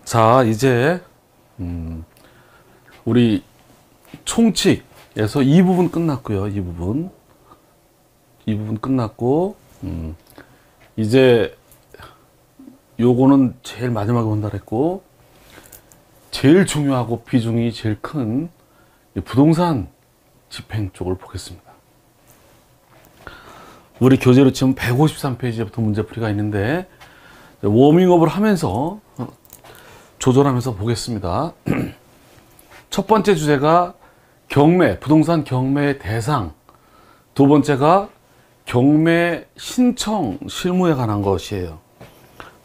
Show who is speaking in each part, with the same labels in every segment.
Speaker 1: 자, 이제 우리 총칙에서 이 부분 끝났고요. 이 부분 끝났고 이제 요거는 제일 마지막에 온다 그랬고, 제일 중요하고 비중이 제일 큰 부동산 집행 쪽을 보겠습니다. 우리 교재로 치면 153페이지부터 문제풀이가 있는데, 워밍업을 하면서 조절하면서 보겠습니다. 첫 번째 주제가 경매, 부동산 경매 대상. 두 번째가 경매 신청 실무에 관한 것이에요.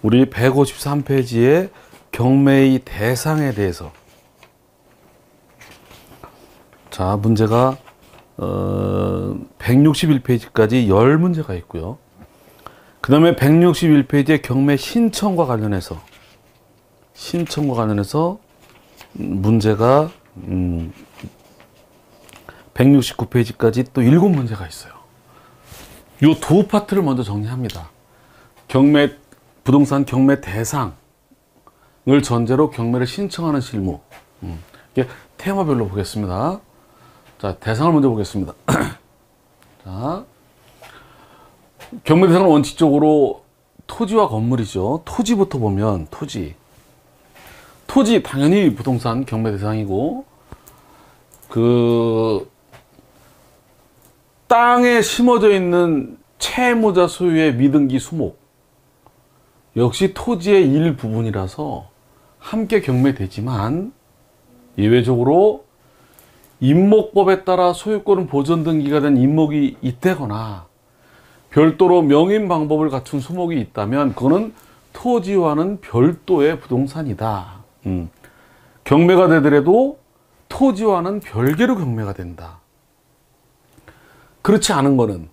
Speaker 1: 우리 153페이지의 경매의 대상에 대해서. 자, 문제가 161페이지까지 10문제가 있고요. 그 다음에 161페이지의 경매 신청과 관련해서 문제가 169페이지까지 또 7문제가 있어요. 이 두 파트를 먼저 정리합니다. 부동산 경매 대상을 전제로 경매를 신청하는 실무. 이게 테마별로 보겠습니다. 자, 대상을 먼저 보겠습니다. 자, 경매 대상은 원칙적으로 토지와 건물이죠. 토지부터 보면 토지 당연히 부동산 경매 대상이고, 그 땅에 심어져 있는 채무자 소유의 미등기 수목 역시 토지의 일부분이라서 함께 경매되지만, 예외적으로 임목법에 따라 소유권은 보존 등기가 된 임목이 있다거나 별도로 명인 방법을 갖춘 수목이 있다면 그거는 토지와는 별도의 부동산이다. 경매가 되더라도 토지와는 별개로 경매가 된다. 그렇지 않은 거는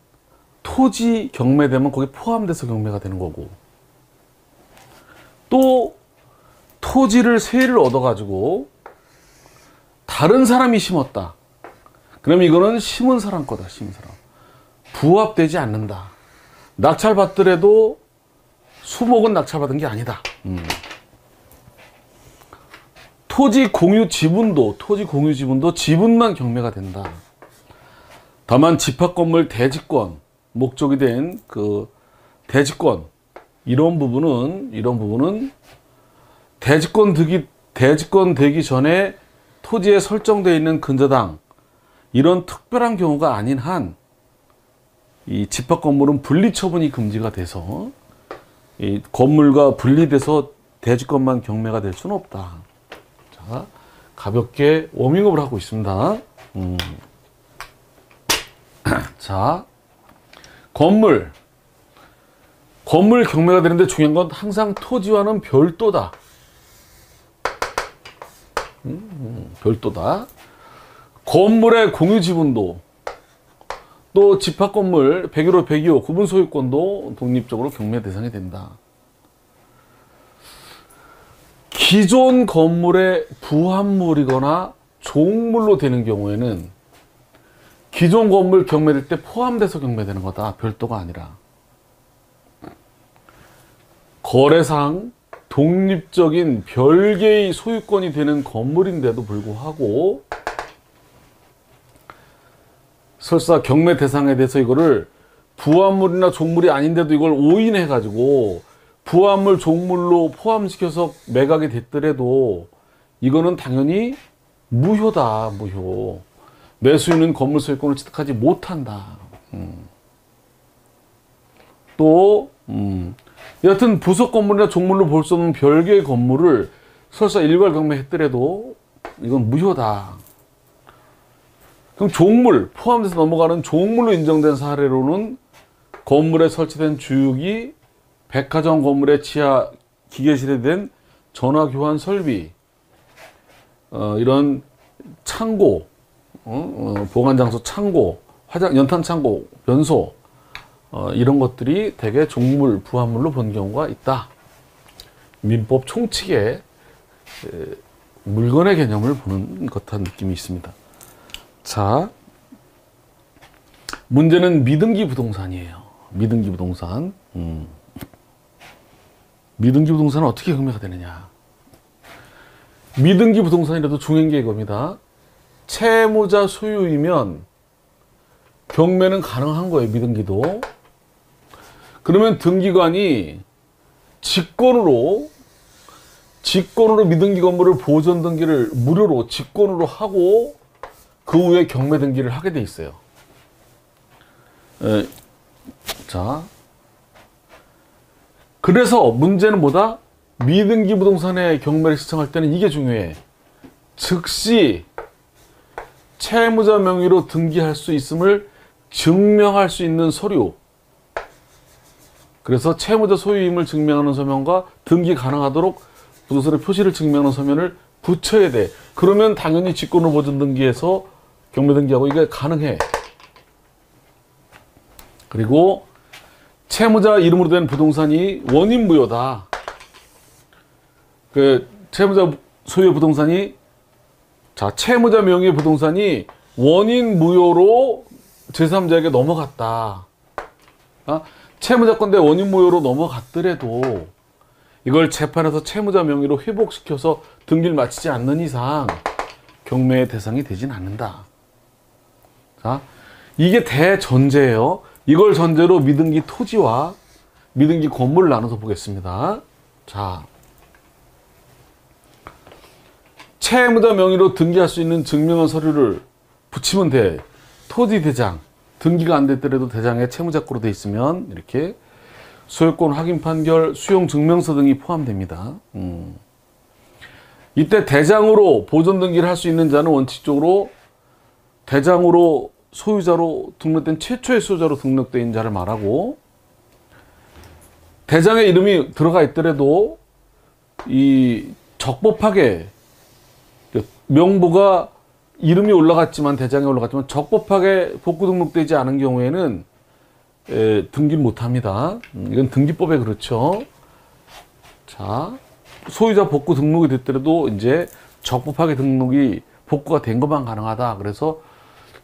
Speaker 1: 토지 경매되면 거기 포함돼서 경매가 되는 거고, 또 토지를 세를 얻어가지고 다른 사람이 심었다. 그럼 이거는 심은 사람 거다. 심은 사람. 부합되지 않는다. 낙찰받더라도 수목은 낙찰받은 게 아니다. 토지 공유 지분도 지분만 경매가 된다. 다만 집합건물 대지권, 목적이 된 그 대지권, 이런 부분은 대지권 되기 전에 토지에 설정되어 있는 근저당, 이런 특별한 경우가 아닌 한 이 집합 건물은 분리 처분이 금지가 돼서 이 건물과 분리돼서 대지권만 경매가 될 수는 없다. 자, 가볍게 워밍업을 하고 있습니다. 자, 건물 경매가 되는데 중요한 건 항상 토지와는 별도다. 별도다. 건물의 공유 지분도, 또 집합건물 101호, 102호 구분 소유권도 독립적으로 경매 대상이 된다. 기존 건물의 부합물이거나 종물로 되는 경우에는 기존 건물 경매될 때 포함돼서 경매되는 거다. 별도가 아니라. 거래상 독립적인 별개의 소유권이 되는 건물인데도 불구하고 설사 경매 대상에 대해서 이거를 부합물이나 종물이 아닌데도 이걸 오인해가지고 부합물, 종물로 포함시켜서 매각이 됐더라도 이거는 당연히 무효다. 무효. 매수인은 건물 소유권을 취득하지 못한다. 또 여하튼 부속 건물이나 종물로 볼 수 없는 별개의 건물을 설사 일괄 경매했더라도 이건 무효다. 그럼 종물, 포함돼서 넘어가는 종물로 인정된 사례로는 건물에 설치된 주육이 백화점 건물의 지하 기계실에 된 전화교환 설비, 이런 창고, 보관장소 창고, 연탄 창고, 변소, 이런 것들이 대개 종물, 부합물로 본 경우가 있다. 민법 총칙에 물건의 개념을 보는 것 같은 느낌이 있습니다. 자, 문제는 미등기 부동산이에요. 미등기 부동산. 미등기 부동산은 어떻게 경매가 되느냐. 미등기 부동산이라도 중요한 게 이겁니다. 채무자 소유이면 경매는 가능한 거예요. 미등기도. 그러면 등기관이 직권으로 미등기 건물을 보존 등기를 무료로 직권으로 하고 그 후에 경매 등기를 하게 돼 있어요. 자, 그래서 문제는 뭐다? 미등기 부동산의 경매를 신청할 때는 이게 중요해. 즉시 채무자 명의로 등기할 수 있음을 증명할 수 있는 서류. 그래서 채무자 소유임을 증명하는 서면과 등기 가능하도록 부동산의 표시를 증명하는 서면을 붙여야 돼. 그러면 당연히 직권으로 보존 등기해서 경매 등기하고 이게 가능해. 그리고 채무자 이름으로 된 부동산이 원인 무효다. 그 채무자 소유의 부동산이, 자, 채무자 명의의 부동산이 원인 무효로 제3자에게 넘어갔다. 채무자 건데 원인 무효로 넘어갔더라도 이걸 재판에서 채무자 명의로 회복시켜서 등기를 마치지 않는 이상 경매의 대상이 되진 않는다. 자, 이게 대전제예요. 이걸 전제로 미등기 토지와 미등기 건물을 나눠서 보겠습니다. 자, 채무자 명의로 등기할 수 있는 증명한 서류를 붙이면 돼. 토지 대장, 등기가 안 됐더라도 대장에 채무자권으로 돼 있으면 이렇게 소유권 확인 판결, 수용 증명서 등이 포함됩니다. 이때 대장으로 보존 등기를 할 수 있는 자는 원칙적으로 대장으로 소유자로 등록된 최초의 소유자로 등록된 자를 말하고, 대장에 이름이 들어가 있더라도 이 적법하게 명부가 이름이 올라갔지만, 대장에 올라갔지만 적법하게 복구 등록되지 않은 경우에는 등기를 못합니다. 이건 등기법에 그렇죠. 자, 소유자 복구 등록이 됐더라도 이제 적법하게 등록이 복구가 된 것만 가능하다. 그래서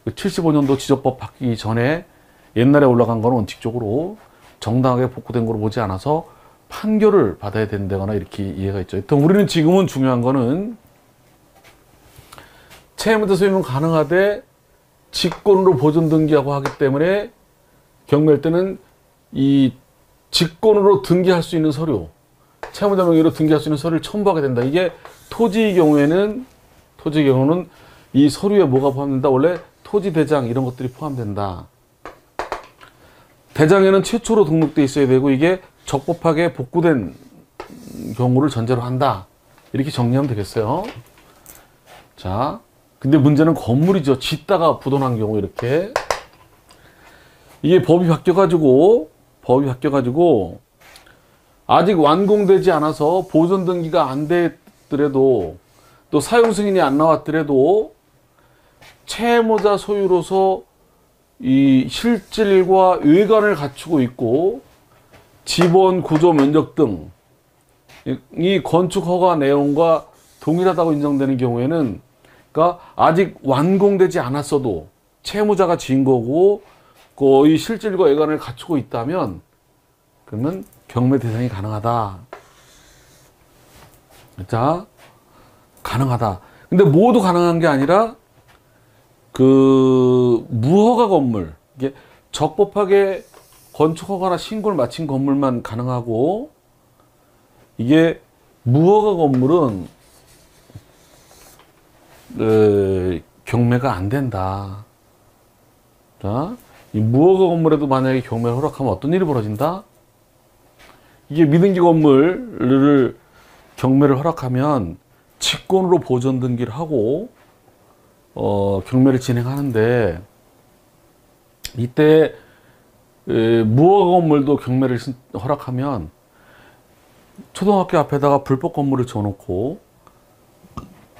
Speaker 1: 75년도 지적법 바뀌기 전에 옛날에 올라간 거는 원칙적으로 정당하게 복구된 걸로 보지 않아서 판결을 받아야 된다거나 이렇게 이해가 있죠. 일단 우리는 지금은 중요한 거는 채무자 소유는 가능하되 직권으로 보존 등기하고 하기 때문에 경매할 때는 이 직권으로 등기할 수 있는 서류, 채무자 명의로 등기할 수 있는 서류를 첨부하게 된다. 이게 토지의 경우는 이 서류에 뭐가 포함된다? 원래 토지 대장 이런 것들이 포함된다. 대장에는 최초로 등록돼 있어야 되고 이게 적법하게 복구된 경우를 전제로 한다. 이렇게 정리하면 되겠어요. 자, 근데 문제는 건물이죠. 짓다가 부도난 경우 이렇게. 이게 법이 바뀌어가지고 아직 완공되지 않아서 보존 등기가 안 됐더라도 또 사용 승인이 안 나왔더라도 채무자 소유로서 이 실질과 외관을 갖추고 있고 지번, 구조, 면적 등 이 건축 허가 내용과 동일하다고 인정되는 경우에는, 그러니까 아직 완공되지 않았어도 채무자가 지은 거고 이 실질과 외관을 갖추고 있다면 그러면 경매 대상이 가능하다. 자, 가능하다. 근데 모두 가능한 게 아니라 그 무허가 건물, 이게 적법하게 건축 허가나 신고를 마친 건물만 가능하고, 이게 무허가 건물은 경매가 안 된다. 자, 이 무허가 건물에도 만약에 경매를 허락하면 어떤 일이 벌어진다? 이게 미등기 건물을 경매를 허락하면 직권으로 보존 등기를 하고 경매를 진행하는데, 이때 무허가 건물도 경매를 허락하면 초등학교 앞에다가 불법 건물을 지어놓고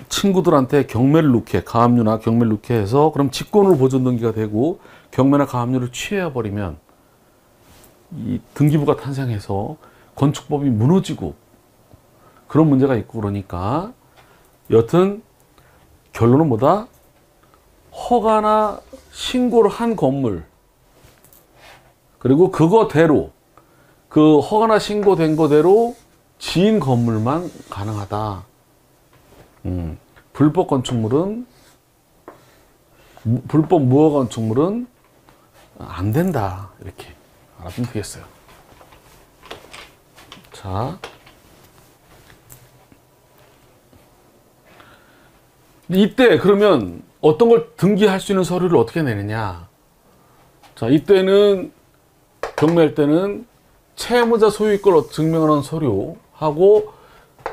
Speaker 1: 친구들한테 경매를 넣게, 가압류나 경매를 넣게 해서 그럼 직권으로 보존 등기가 되고 경매나 가압류를 취해버리면 이 등기부가 탄생해서 건축법이 무너지고 그런 문제가 있고, 그러니까 여튼 결론은 뭐다? 허가나 신고를 한 건물, 그리고 그거대로 그 허가나 신고된 거대로 지은 건물만 가능하다. 불법 건축물은 불법 무허 건축물은 안 된다. 이렇게 알아두면 되겠어요. 자, 이때 그러면 어떤 걸 등기할 수 있는 서류를 어떻게 내느냐? 자, 이때는 경매할 때는 채무자 소유권을 증명하는 서류하고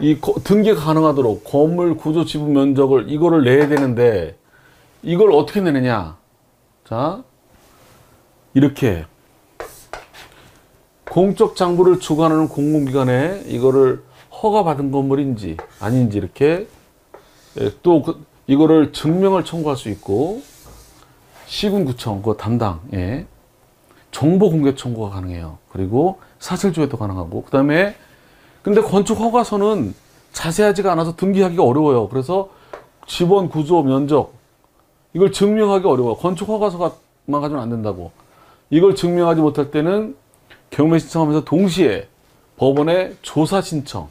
Speaker 1: 이 등기가 가능하도록 건물 구조 지분 면적을 이거를 내야 되는데 이걸 어떻게 내느냐? 자, 이렇게 공적 장부를 주관하는 공공기관에 이거를 허가받은 건물인지 아닌지 이렇게 또 이거를 증명을 청구할 수 있고 시군구청 그 담당에 정보 공개 청구가 가능해요. 그리고 사실 조회도 가능하고 그다음에 근데 건축 허가서는 자세하지가 않아서 등기하기가 어려워요. 그래서 지번 구조 면적 이걸 증명하기 어려워요. 건축 허가서만 가지고는 안 된다고. 이걸 증명하지 못할 때는 경매 신청하면서 동시에 법원에 조사 신청,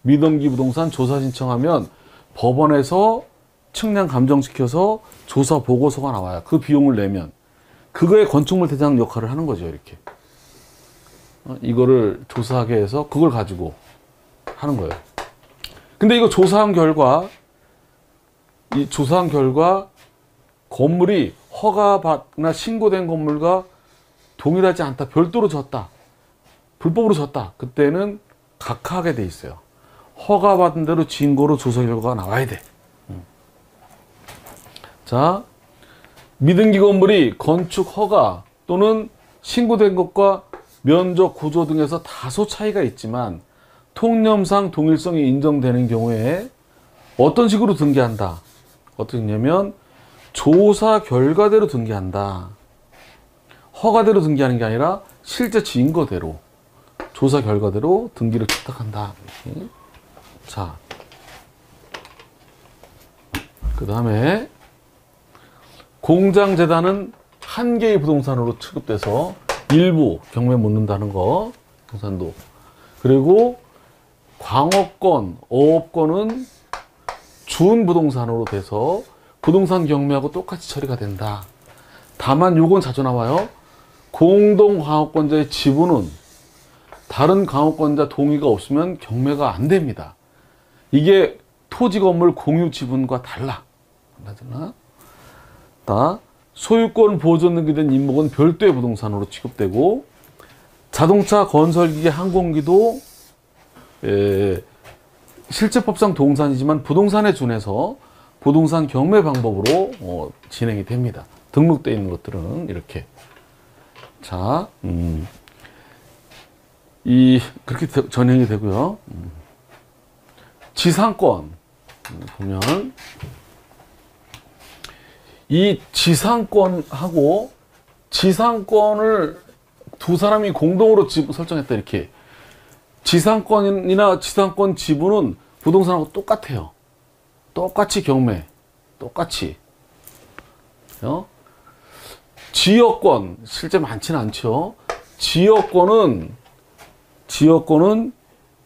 Speaker 1: 미등기 부동산 조사 신청하면 법원에서 측량 감정시켜서 조사 보고서가 나와요. 그 비용을 내면 그거의 건축물 대장 역할을 하는 거죠. 이렇게 이거를 조사하게 해서 그걸 가지고 하는 거예요. 근데 이거 조사한 결과 이 조사한 결과 건물이 허가받거나 신고된 건물과 동일하지 않다. 별도로 졌다. 불법으로 졌다. 그때는 각하하게 돼 있어요. 허가받은 대로 진고로 조사 결과가 나와야 돼. 자, 미등기 건물이 건축 허가 또는 신고된 것과 면적, 구조 등에서 다소 차이가 있지만 통념상 동일성이 인정되는 경우에 어떤 식으로 등기한다? 어떻게 했냐면 조사 결과대로 등기한다. 허가대로 등기하는 게 아니라 실제 증거대로 조사 결과대로 등기를 채택한다. 이렇게. 자, 그 다음에 공장재단은 한 개의 부동산으로 취급돼서 일부 경매 못 넣는다는 거 부동산도. 그리고 광업권, 어업권은 준부동산으로 돼서 부동산 경매하고 똑같이 처리가 된다. 다만 요건 자주 나와요. 공동광업권자의 지분은 다른 광업권자 동의가 없으면 경매가 안 됩니다. 이게 토지 건물 공유 지분과 달라. 소유권 보존 등기된 임목은 별도의 부동산으로 취급되고 자동차, 건설기계, 항공기도 실제법상 동산이지만 부동산에 준해서 부동산 경매 방법으로 진행이 됩니다. 등록되어 있는 것들은 이렇게. 자, 그렇게 전형이 되고요. 지상권 보면 이 지상권하고 지상권을 두 사람이 공동으로 설정했다. 이렇게 지상권이나 지상권 지분은 부동산하고 똑같아요. 똑같이 경매, 똑같이. 지역권 실제 많지는 않죠. 지역권은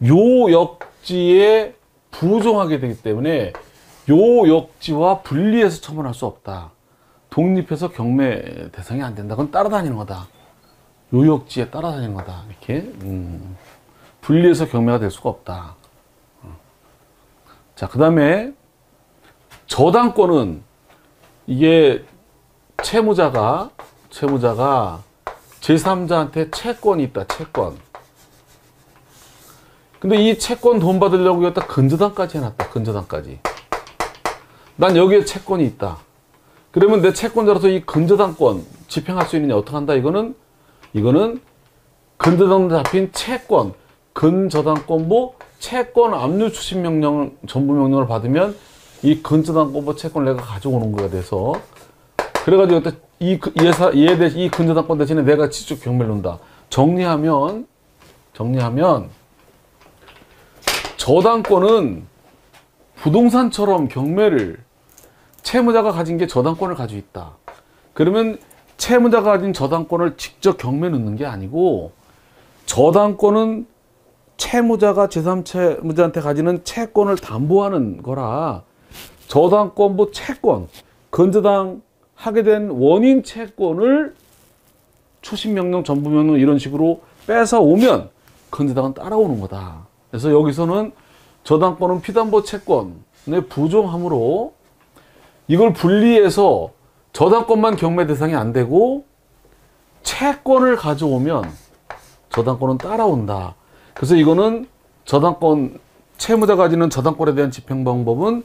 Speaker 1: 요 역지에 부종하게 되기 때문에 요 역지와 분리해서 처분할 수 없다. 독립해서 경매 대상이 안 된다. 그건 따라다니는 거다. 요 역지에 따라다니는 거다. 이렇게 분리해서 경매가 될 수가 없다. 자, 그 다음에 저당권은 이게 채무자가 제3자한테 채권이 있다. 채권. 근데 이 채권 돈 받으려고 여기다 근저당까지 해놨다. 근저당까지. 난 여기에 채권이 있다. 그러면 내 채권자로서 이 근저당권 집행할 수 있느냐? 어떻게 한다? 이거는 근저당으로 잡힌 채권, 근저당권부 채권 압류 추심 명령, 전부 명령을 받으면 이 근저당권부 채권을 내가 가져오는 거가 돼서 그래가지고 이 근저당권 대신에 내가 직접 경매를 놓는다. 정리하면 저당권은 부동산처럼 경매를 채무자가 가진 게 저당권을 가지고 있다. 그러면 채무자가 가진 저당권을 직접 경매에 넣는 게 아니고 저당권은 채무자가 제3채무자한테 가지는 채권을 담보하는 거라 저당권부 채권, 근저당하게 된 원인 채권을 추심명령, 전부명령 이런 식으로 뺏어오면 근저당은 따라오는 거다. 그래서 여기서는 저당권은 피담보 채권의 부정함으로 이걸 분리해서 저당권만 경매 대상이 안 되고 채권을 가져오면 저당권은 따라온다. 그래서 이거는 저당권, 채무자가 가지는 저당권에 대한 집행 방법은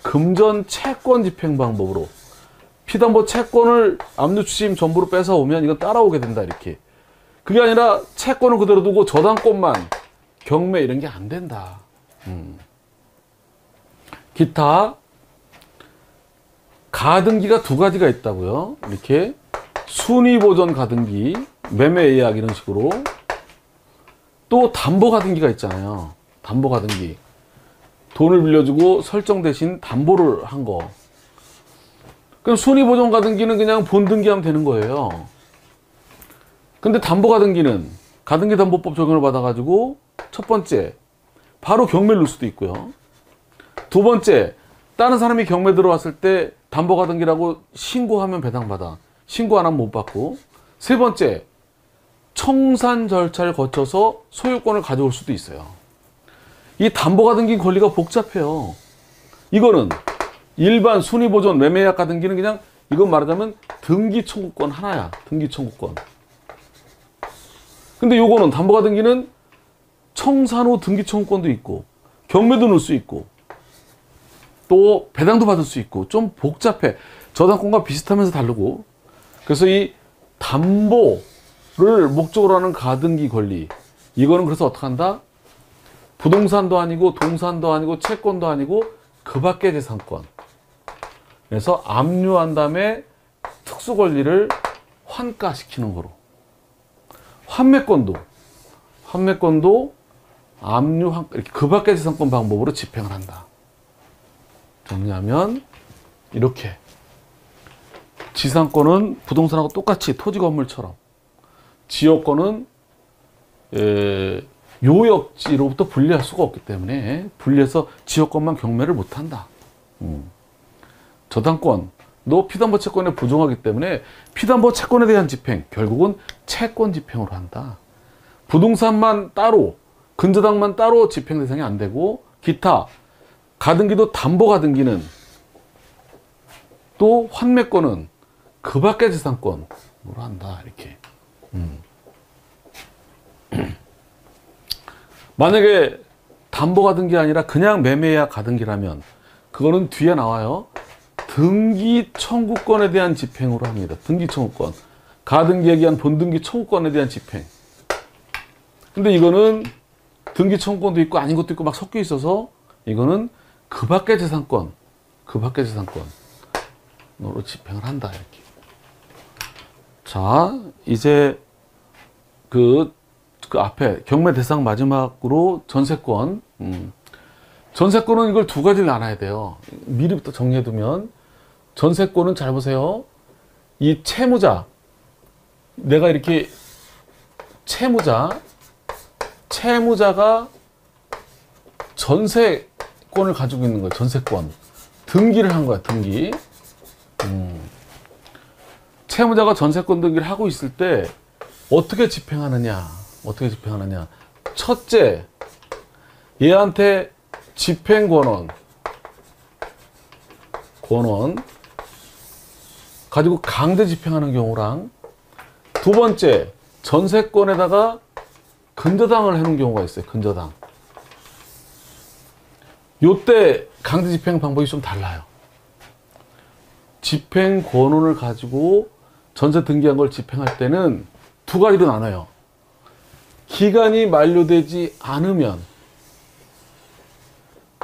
Speaker 1: 금전 채권 집행 방법으로 피담보 채권을 압류 추심 전부로 뺏어오면 이건 따라오게 된다. 이렇게. 그게 아니라 채권을 그대로 두고 저당권만 경매 이런 게 안 된다. 기타 가등기가 두 가지가 있다고요. 이렇게 순위보전 가등기, 매매 예약 이런 식으로. 또 담보 가등기가 있잖아요. 담보 가등기. 돈을 빌려주고 설정 대신 담보를 한 거. 그럼 순위보전 가등기는 그냥 본등기하면 되는 거예요. 근데 담보 가등기는 가등기 담보법 적용을 받아가지고 첫 번째, 바로 경매를 넣을 수도 있고요. 두 번째, 다른 사람이 경매 들어왔을 때 담보 가등기라고 신고하면 배당받아. 신고 안 하면 못 받고. 세 번째, 청산 절차를 거쳐서 소유권을 가져올 수도 있어요. 이 담보 가등기 권리가 복잡해요. 이거는 일반 순위보전 매매예약 가등기는 그냥 이건 말하자면 등기 청구권 하나야. 등기 청구권. 근데 요거는 담보 가등기는 청산 후 등기 청구권도 있고 경매도 넣을 수 있고 또 배당도 받을 수 있고 좀 복잡해. 저당권과 비슷하면서 다르고. 그래서 이 담보를 목적으로 하는 가등기 권리, 이거는 그래서 어떻게 한다? 부동산도 아니고 동산도 아니고 채권도 아니고 그 밖의 재산권. 그래서 압류한 다음에 특수 권리를 환가시키는 거로. 환매권도 압류, 이렇게 그 밖의 재산권 방법으로 집행을 한다. 정리하면 이렇게 지상권은 부동산하고 똑같이 토지 건물처럼, 지역권은 요역지로부터 분리할 수가 없기 때문에 분리해서 지역권만 경매를 못한다. 저당권도 피담보 채권에 부정하기 때문에 피담보 채권에 대한 집행, 결국은 채권 집행으로 한다. 부동산만 따로, 근저당만 따로 집행 대상이 안 되고 기타 가등기도 담보 가등기는 또 환매권은 그 밖의 재산권으로 한다. 이렇게. 만약에 담보 가등기 아니라 그냥 매매예약 가등기라면 그거는 뒤에 나와요. 등기 청구권에 대한 집행으로 합니다. 등기 청구권. 가등기에 의한 본등기 청구권에 대한 집행. 근데 이거는 등기 청구권도 있고 아닌 것도 있고 막 섞여 있어서 이거는 그 밖의 재산권, 그 밖의 재산권으로 집행을 한다. 이렇게. 자, 이제 그 앞에 경매 대상 마지막으로 전세권. 전세권은 이걸 두 가지를 나눠야 돼요. 미리부터 정리해두면 전세권은 잘 보세요. 이 채무자, 내가 이렇게 채무자가 전세권을 가지고 있는 거예요. 전세권. 등기를 한 거야. 등기. 채무자가 전세권 등기를 하고 있을 때 어떻게 집행하느냐. 첫째, 얘한테 집행 권원 가지고 강제 집행하는 경우랑, 두 번째, 전세권에다가 근저당을 해놓은 경우가 있어요. 근저당. 요때 강제 집행 방법이 좀 달라요. 집행 권원을 가지고 전세 등기한 걸 집행할 때는 두 가지로 나눠요. 기간이 만료되지 않으면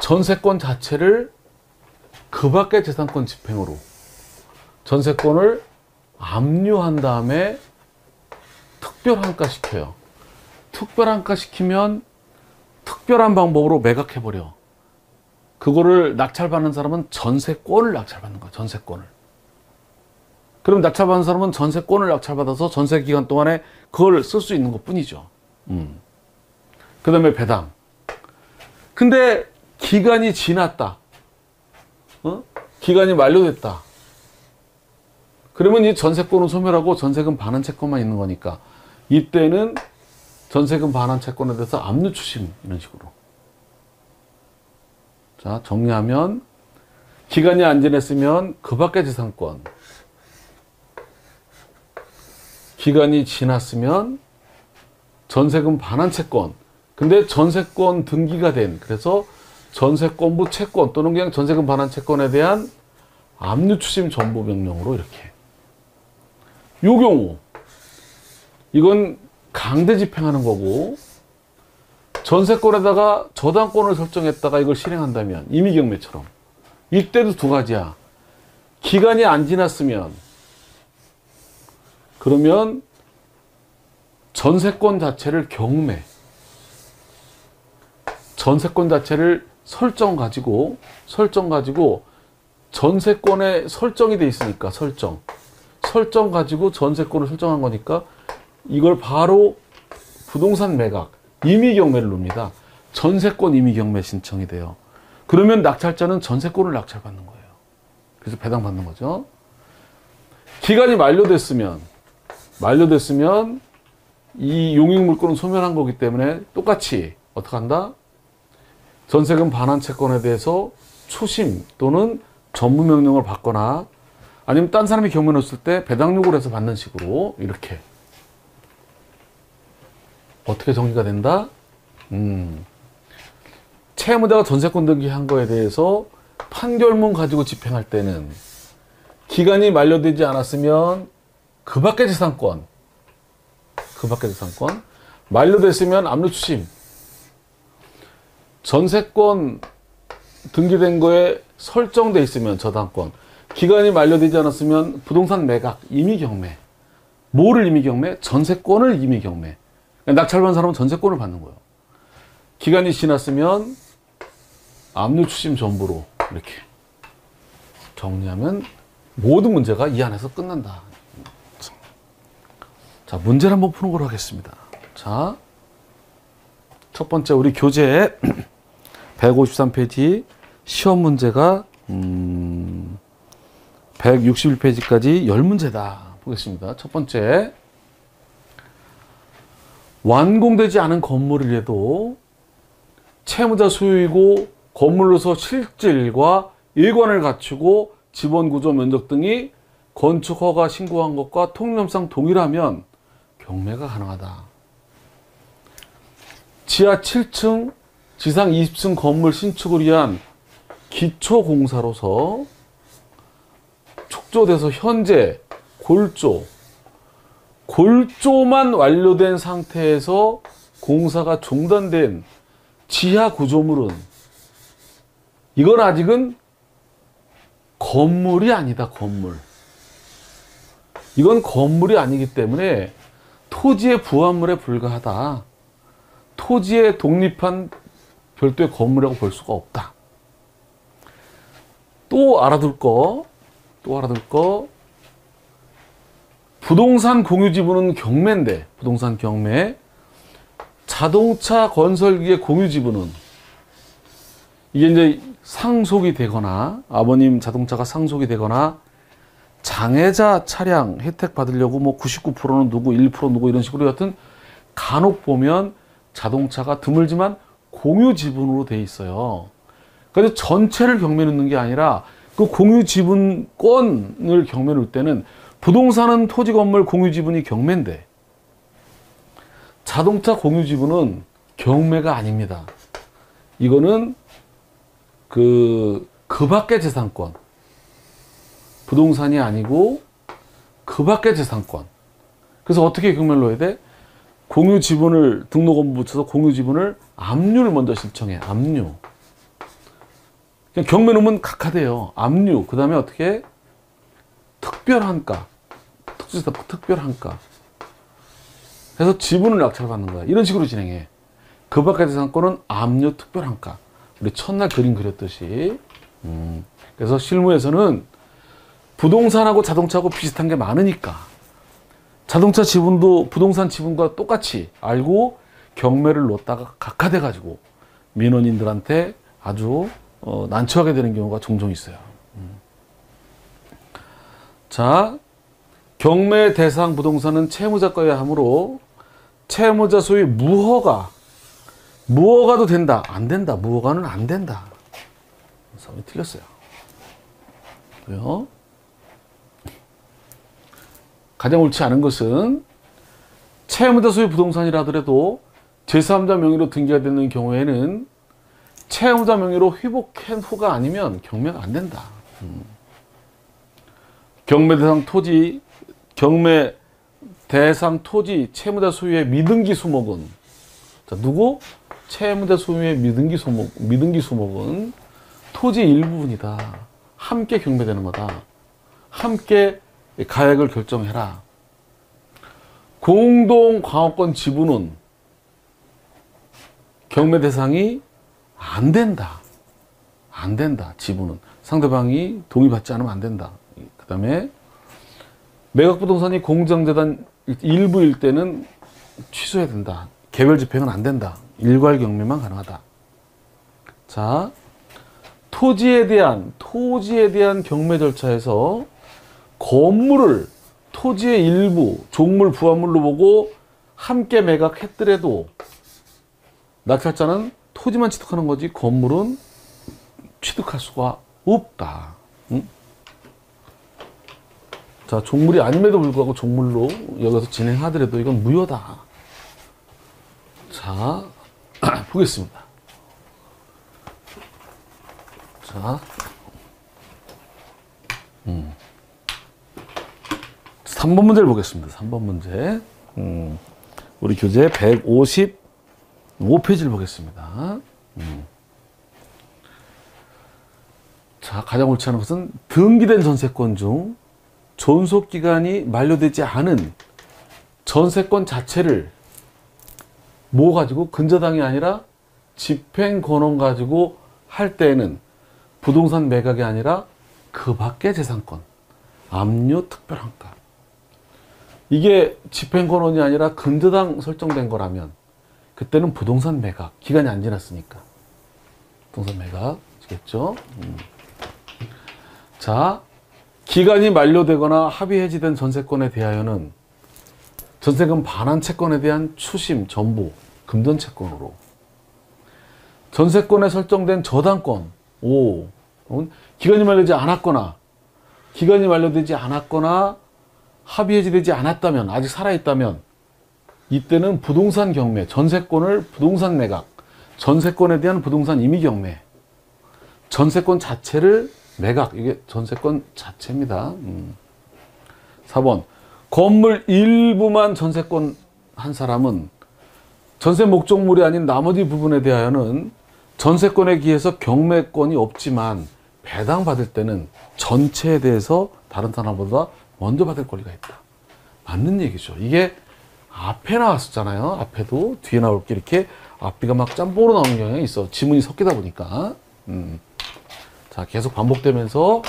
Speaker 1: 전세권 자체를 그 밖의 재산권 집행으로 전세권을 압류한 다음에 특별환가시켜요. 특별환가시키면 특별한 방법으로 매각해버려. 그거를 낙찰받는 사람은 전세권을 낙찰받는 거야. 전세권을. 그럼 낙찰받는 사람은 전세권을 낙찰받아서 전세기간 동안에 그걸 쓸 수 있는 것 뿐이죠. 그 다음에 배당. 근데 기간이 지났다. 기간이 만료됐다. 그러면 이 전세권은 소멸하고 전세금 반환 채권만 있는 거니까 이때는 전세금 반환 채권에 대해서 압류 추심 이런 식으로. 자, 정리하면 기간이 안 지났으면 그 밖의 재산권. 기간이 지났으면 전세금 반환 채권. 근데 전세권 등기가 된, 그래서 전세권부 채권 또는 그냥 전세금 반환 채권에 대한 압류 추심 전부 명령으로 이렇게. 요 경우 이건 강제 집행하는 거고, 전세권에다가 저당권을 설정했다가 이걸 실행한다면 임의경매처럼 이때도 두 가지야. 기간이 안 지났으면 그러면 전세권 자체를 경매, 전세권 자체를 설정 가지고 전세권에 설정이 돼 있으니까 설정 가지고 전세권을 설정한 거니까 이걸 바로 부동산 매각 임의경매를 놉니다. 전세권 임의경매 신청이 돼요. 그러면 낙찰자는 전세권을 낙찰받는 거예요. 그래서 배당받는 거죠. 기간이 만료됐으면 이 용익물권은 소멸한 거기 때문에 똑같이 어떻게 한다? 전세금 반환 채권에 대해서 추심 또는 전부명령을 받거나 아니면 딴 사람이 경매 넣었을 때 배당 요구를 해서 받는 식으로 이렇게 어떻게 정리가 된다? 채무자가 전세권 등기한 거에 대해서 판결문 가지고 집행할 때는 기간이 만료되지 않았으면 그 밖의 재산권 만료됐으면 압류 추심, 전세권 등기된 거에 설정돼 있으면 저당권, 기간이 만료되지 않았으면 부동산 매각 임의경매. 뭐를 임의경매? 전세권을 임의경매. 낙찰받은 사람은 전세권을 받는 거예요. 기간이 지났으면 압류 추심 전부로 이렇게 정리하면 모든 문제가 이 안에서 끝난다. 자, 문제를 한번 푸는 걸로 하겠습니다. 자, 첫 번째 우리 교재 153페이지 시험 문제가 161페이지까지 10문제다. 보겠습니다. 첫 번째, 완공되지 않은 건물을 해도 채무자 소유이고 건물로서 실질과 일관을 갖추고 지번 구조 면적 등이 건축 허가 신고한 것과 통념상 동일하면 경매가 가능하다. 지하 7층, 지상 20층 건물 신축을 위한 기초공사로서 축조돼서 현재 골조만 완료된 상태에서 공사가 중단된 지하 구조물은 이건 아직은 건물이 아니다. 이건 건물이 아니기 때문에 토지의 부합물에 불과하다. 토지에 독립한 별도의 건물이라고 볼 수가 없다. 또 알아둘 거 부동산 공유 지분은 경매인데, 부동산 경매, 자동차 건설기의 공유 지분은 이게 이제 상속이 되거나 아버님 자동차가 상속이 되거나 장애자 차량 혜택 받으려고 뭐 99%는 누구 1% 누구 이런 식으로 여하튼 간혹 보면 자동차가 드물지만 공유 지분으로 돼 있어요. 그래서 전체를 경매 넣는 게 아니라 그 공유 지분권을 경매 넣을 때는 부동산은 토지 건물 공유 지분이 경매인데 자동차 공유 지분은 경매가 아닙니다. 이거는 그 밖의 재산권. 부동산이 아니고 그 밖의 재산권. 그래서 어떻게 경매를 넣어야 돼? 공유 지분을 등록원부 붙여서 공유 지분을 압류를 먼저 신청해. 압류. 그냥 경매 넣으면 각하돼요. 압류. 그 다음에 어떻게? 특별한가. 특수지사 특별한가. 해서 지분을 낙찰받는 거야. 이런 식으로 진행해. 그 밖의 재산권은 압류 특별한가. 우리 첫날 그림 그렸듯이. 그래서 실무에서는 부동산하고 자동차하고 비슷한 게 많으니까 자동차 지분도 부동산 지분과 똑같이 알고 경매를 놓다가 각하돼가지고 민원인들한테 아주 난처하게 되는 경우가 종종 있어요. 자, 경매 대상 부동산은 채무자가여야 하므로 채무자 소유 무허가도 된다. 안 된다. 무허가는 안 된다. 사람이 틀렸어요. 그래요? 가장 옳지 않은 것은 채무자 소유 부동산이라 하더라도 제3자 명의로 등기가 되는 경우에는 채무자 명의로 회복한 후가 아니면 경매가 안 된다. 경매 대상 토지 채무자 소유의 미등기 수목은 자, 누구? 채무자 소유의 미등기 수목은 토지 일부분이다. 함께 경매되는 거다. 함께 가액을 결정해라. 공동 광업권 지분은 경매 대상이 안 된다. 안 된다. 지분은 상대방이 동의받지 않으면 안 된다. 그 다음에 매각부동산이 공정재단 일부일 때는 취소해야 된다. 개별 집행은 안 된다. 일괄 경매만 가능하다. 자, 토지에 대한 경매 절차에서 건물을 토지의 일부, 종물, 부합물로 보고 함께 매각했더라도 낙찰자는 토지만 취득하는 거지 건물은 취득할 수가 없다. 응? 자, 종물이 아님에도 불구하고 종물로 여기서 진행하더라도 이건 무효다. 자, 보겠습니다. 자, 3번 문제를 보겠습니다. 3번 문제. 우리 교재 155페이지를 보겠습니다. 자, 가장 옳지 않은 것은 등기된 전세권 중 존속기간이 만료되지 않은 전세권 자체를 뭐 가지고 근저당이 아니라 집행권원 가지고 할 때에는 부동산 매각이 아니라 그 밖의 재산권, 압류 특별환가. 이게 집행권원이 아니라 근저당 설정된 거라면 그때는 부동산 매각, 기간이 안 지났으니까 부동산 매각 아시겠죠? 자, 기간이 만료되거나 합의 해지된 전세권에 대하여는 전세금 반환 채권에 대한 추심, 전부, 금전 채권으로 전세권에 설정된 저당권, 기간이 만료되지 않았거나 합의 해지되지 않았다면, 아직 살아있다면 이때는 부동산 경매, 전세권을 부동산 매각, 전세권에 대한 부동산 임의 경매, 전세권 자체를 매각, 이게 전세권 자체입니다. 4번, 건물 일부만 전세권 한 사람은 전세 목적물이 아닌 나머지 부분에 대하여는 전세권에 기해서 경매권이 없지만 배당받을 때는 전체에 대해서 다른 사람보다 먼저 받을 권리가 있다. 맞는 얘기죠. 이게 앞에 나왔었잖아요. 앞에도 뒤에 나올 게 이렇게 앞뒤가 막 짬뽕으로 나오는 경향이 있어. 지문이 섞이다 보니까. 자, 계속 반복되면서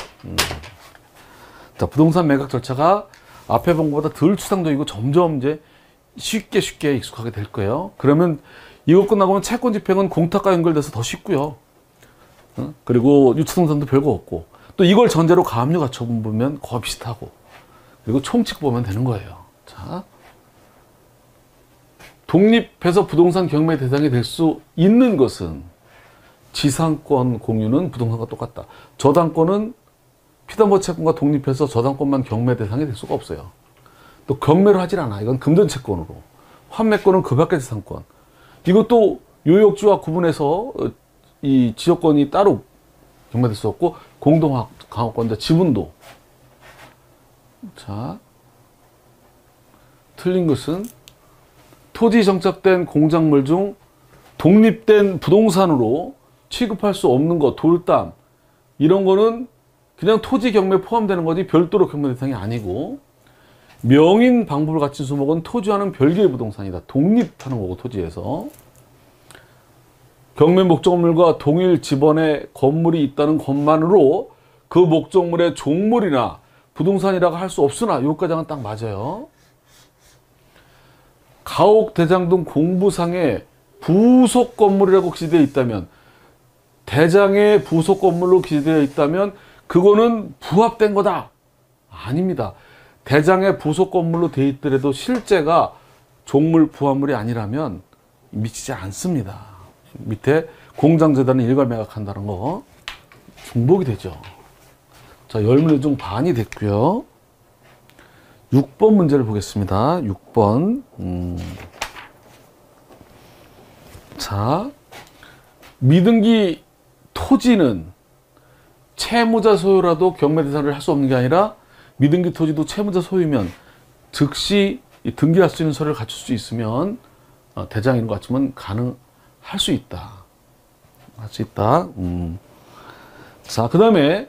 Speaker 1: 자, 부동산 매각 절차가 앞에 본 것보다 덜 추상적이고 점점 이제 쉽게 익숙하게 될 거예요. 그러면 이거 끝나고 채권 집행은 공탁과 연결돼서 더 쉽고요. 그리고 유치동산도 별거 없고 또 이걸 전제로 가압류 가처분 보면 거의 비슷하고 그리고 총칙 보면 되는 거예요. 자, 독립해서 부동산 경매 대상이 될 수 있는 것은 지상권 공유는 부동산과 똑같다. 저당권은 피담보 채권과 독립해서 저당권만 경매 대상이 될 수가 없어요. 또 경매를 하질 않아. 이건 금전 채권으로. 환매권은 그 밖의 재산권. 이것도 요역지와 구분해서 이 지역권이 따로 경매될 수 없고 공동강업권자 지분도. 자, 틀린 것은 토지 정착된 공작물 중 독립된 부동산으로 취급할 수 없는 것, 돌담 이런 거는 그냥 토지 경매에 포함되는 거지 별도로 경매 대상이 아니고 명인 방법을 갖춘 수목은 토지와는 별개의 부동산이다. 독립하는 거고 토지에서 경매 목적물과 동일 지번의 건물이 있다는 것만으로 그 목적물의 종물이나 부동산이라고 할 수 없으나 여기까지는 딱 맞아요. 가옥, 대장 등 공부상의 부속 건물이라고 기재되어 있다면, 대장의 부속 건물로 기재되어 있다면 그거는 부합된 거다. 아닙니다. 대장의 부속 건물로 되어 있더라도 실제가 종물 부합물이 아니라면 미치지 않습니다. 밑에 공장재단은 일괄 매각한다는 거 중복이 되죠. 자, 10문제 중 반이 됐고요. 6번 문제를 보겠습니다. 6번. 자, 미등기 토지는 채무자 소유라도 경매 대상을 할 수 없는 게 아니라 미등기 토지도 채무자 소유면 즉시 등기할 수 있는 서류를 갖출 수 있으면 대장인 것 같지만 가능할 수 있다. 할 수 있다. 자, 그 다음에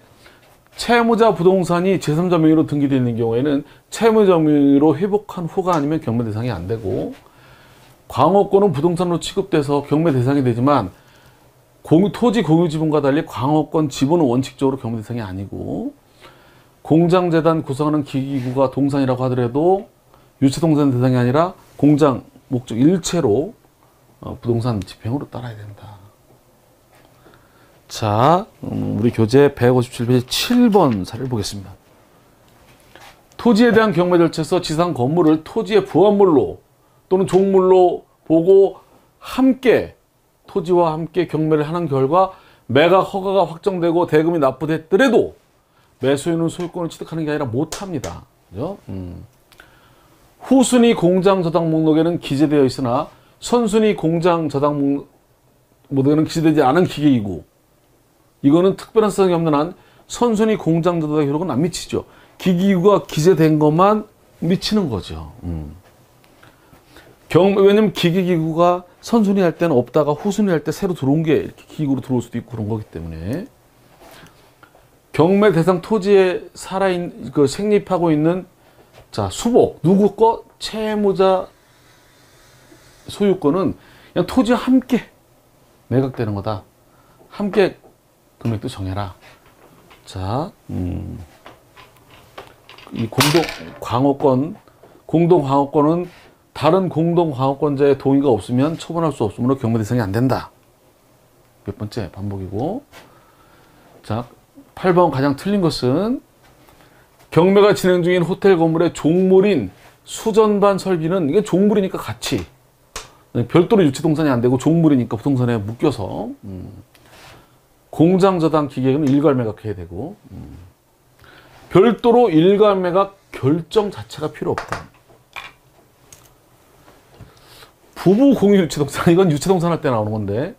Speaker 1: 채무자 부동산이 제3자 명의로 등기되어 있는 경우에는 채무자 명의로 회복한 후가 아니면 경매 대상이 안 되고, 광업권은 부동산으로 취급돼서 경매 대상이 되지만 토지 공유 지분과 달리 광업권 지분은 원칙적으로 경매 대상이 아니고, 공장재단 구성하는 기기구가 동산이라고 하더라도 유치동산 대상이 아니라 공장 목적 일체로 부동산 집행으로 따라야 된다. 자, 우리 교재 157페이지 7번 사례를 보겠습니다. 토지에 대한 경매 절차에서 지상 건물을 토지의 부합물로 또는 종물로 보고 함께 토지와 함께 경매를 하는 결과 매각 허가가 확정되고 대금이 납부됐더라도 매수인은 소유권을 취득하는 게 아니라 못합니다. 그죠? 후순위 공장 저당 목록에는 기재되어 있으나 선순위 공장 저당 목록에는 기재되지 않은 기계이고, 이거는 특별한 사정이 없는 한 선순위 공장 저당 기록은 안 미치죠. 기기구가 기재된 것만 미치는 거죠. 왜냐면 기기구가 선순위 할 때는 없다가 후순위 할 때 새로 들어온 게 이렇게 기기구로 들어올 수도 있고 그런 거기 때문에, 경매 대상 토지에 생립하고 있는 수복, 누구 거? 채무자 소유권은 그냥 토지와 함께 매각되는 거다. 함께 금액도 정해라. 자, 이 공동 광업권은 다른 공동 광업권자의 동의가 없으면 처분할 수 없으므로 경매 대상이 안 된다. 몇 번째 반복이고. 자, 8번 가장 틀린 것은 경매가 진행 중인 호텔 건물의 종물인 수전반 설비는, 이게 종물이니까 같이 별도로 유치동산이 안 되고 종물이니까 부동산에 묶여서 공장 저당 기계는 일괄 매각해야 되고, 별도로 일괄 매각 결정 자체가 필요 없다. 부부 공유 유치동산, 이건 유치동산 할 때 나오는 건데,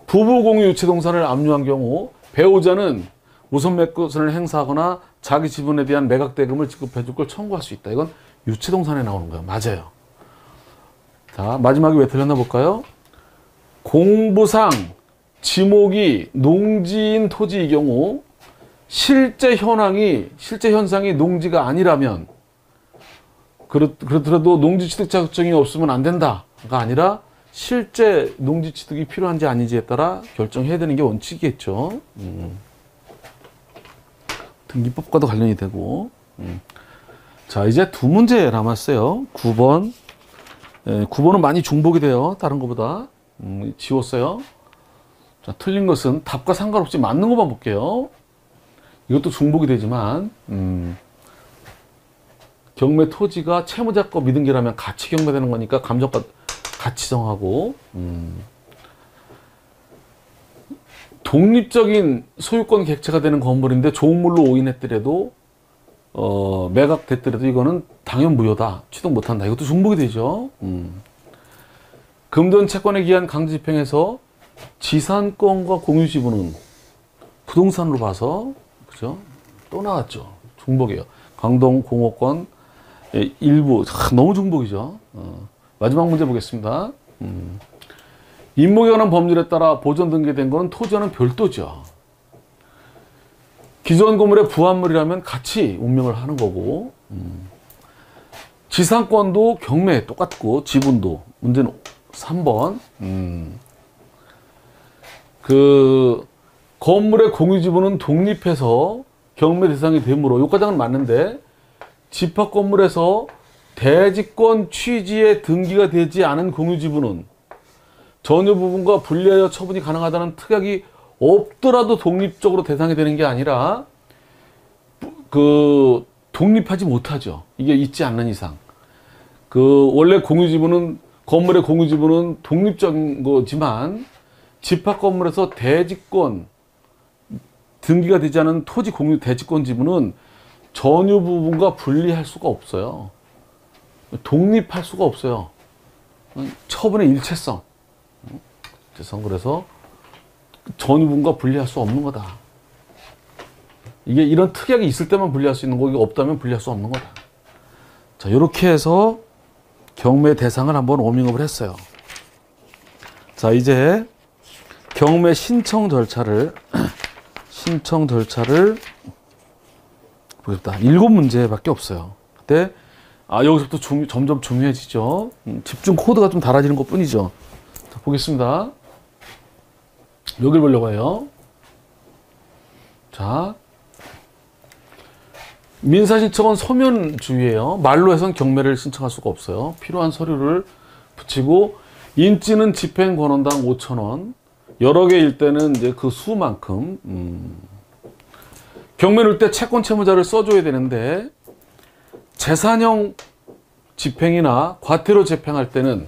Speaker 1: 부부 공유 유치동산을 압류한 경우 배우자는 우선 매수권을 행사하거나 자기 지분에 대한 매각 대금을 지급해 줄 걸 청구할 수 있다. 이건 유치동산에 나오는 거예요. 맞아요. 자, 마지막에 왜 틀렸나 볼까요? 공부상 지목이 농지인 토지의 경우 실제 현상이 농지가 아니라면, 그렇더라도 농지 취득 자격증이 없으면 안 된다가 아니라 실제 농지 취득이 필요한지 아닌지에 따라 결정해야 되는 게 원칙이겠죠. 등기법과도 관련이 되고. 자, 이제 두 문제 남았어요. 9번. 9번은 많이 중복이 돼요. 다른 것보다. 지웠어요. 자, 틀린 것은 답과 상관없이 맞는 것만 볼게요. 이것도 중복이 되지만, 경매 토지가 채무자 거 미등기라면 같이 경매되는 거니까 감정가 같이 정하고, 독립적인 소유권 객체가 되는 건물인데 종물로 오인했더라도 매각됐더라도 이거는 당연 무효다. 취득 못한다. 이것도 중복이 되죠. 금전 채권에 기한 강제 집행에서 지산권과 공유 지분은 부동산으로 봐서, 그죠? 또 나왔죠. 중복이에요. 강동 공업권 일부 너무 중복이죠. 마지막 문제 보겠습니다. 임목에 관한 법률에 따라 보존 등기된 것은 토지와는 별도죠. 기존 건물의 부합물이라면 같이 운명을 하는 거고, 지상권도 경매 똑같고 지분도. 문제는 3번. 그 건물의 공유 지분은 독립해서 경매 대상이 되므로, 여기까지는 맞는데 집합 건물에서 대지권 취지에 등기가 되지 않은 공유지분은 전유 부분과 분리하여 처분이 가능하다는 특약이 없더라도 독립적으로 대상이 되는 게 아니라 그 독립하지 못하죠. 이게 있지 않는 이상. 그 원래 공유지분은 건물의 공유지분은 독립적인 거지만 집합 건물에서 대지권 등기가 되지 않은 토지 공유 대지권 지분은 전유 부분과 분리할 수가 없어요. 독립할 수가 없어요. 처분의 일체성. 그래서 전유 부분과 분리할 수 없는 거다. 이게 이런 특약이 있을 때만 분리할 수 있는 거고 없다면 분리할 수 없는 거다. 자, 이렇게 해서 경매 대상을 한번 워밍업을 했어요. 자, 이제 경매 신청 절차를 보겠다. 7문제밖에 없어요. 근데 여기서부터 점점 중요해지죠. 집중 코드가 좀 달라지는 것 뿐이죠. 자, 보겠습니다. 여길 보려고 해요. 자, 민사신청은 서면주의예요. 말로 해서는 경매를 신청할 수가 없어요. 필요한 서류를 붙이고 인지는 집행권원당 5,000원. 여러 개일 때는 이제 그 수만큼. 경매 넣을 때 채권 채무자를 써줘야 되는데 재산형 집행이나 과태료 집행할 때는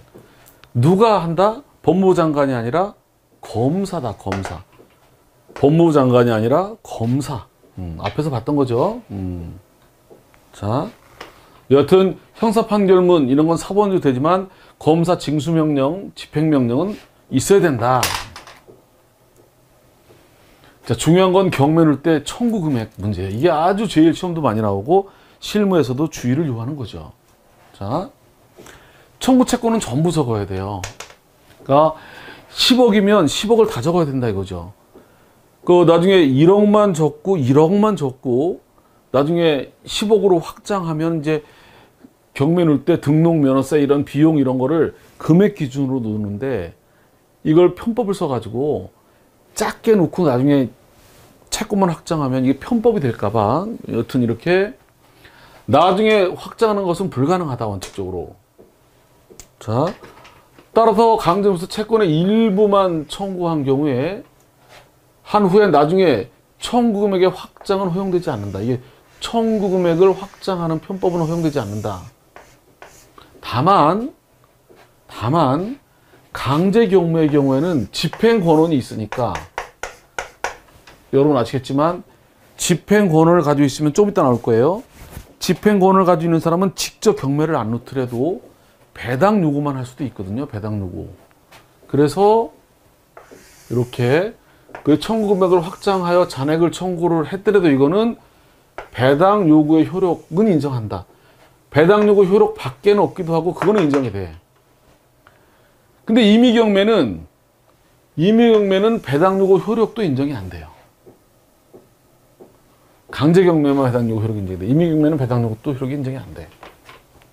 Speaker 1: 누가 한다? 법무부 장관이 아니라 검사다. 검사. 법무부 장관이 아니라 검사. 앞에서 봤던 거죠. 자, 여하튼 형사 판결문 이런 건 사본도 되지만 검사 징수명령, 집행명령은 있어야 된다. 자, 중요한 건 경매 넣을 때 청구 금액 문제예요. 이게 아주 제일 시험도 많이 나오고 실무에서도 주의를 요하는 거죠. 자, 청구 채권은 전부 적어야 돼요. 그러니까 10억이면 10억을 다 적어야 된다 이거죠. 그 나중에 1억만 적고 1억만 적고 나중에 10억으로 확장하면 이제 경매 넣을 때 등록 면허세 이런 비용 이런 거를 금액 기준으로 놓는데 이걸 편법을 써가지고 작게 놓고 나중에 채권만 확장하면 이게 편법이 될까봐 여튼 이렇게 나중에 확장하는 것은 불가능하다 원칙적으로. 자, 따라서 강제무소 채권의 일부만 청구한 경우에 한 후에 나중에 청구 금액의 확장은 허용되지 않는다. 이게 청구 금액을 확장하는 편법은 허용되지 않는다. 다만 강제 경매의 경우에는 집행 권한이 있으니까 여러분 아시겠지만 집행 권한을 가지고 있으면 좀 이따 나올 거예요. 집행 권한을 가지고 있는 사람은 직접 경매를 안 놓더라도 배당 요구만 할 수도 있거든요. 배당 요구. 그래서 이렇게 그 청구 금액을 확장하여 잔액을 청구를 했더라도 이거는 배당 요구의 효력은 인정한다. 배당 요구 효력 밖에는 없기도 하고 그거는 인정이 돼. 근데 임의경매는 배당 요구 효력도 인정이 안 돼요. 강제경매만 배당 요구 효력이 인정이 돼. 임의경매는 배당 요구도 효력이 인정이 안 돼.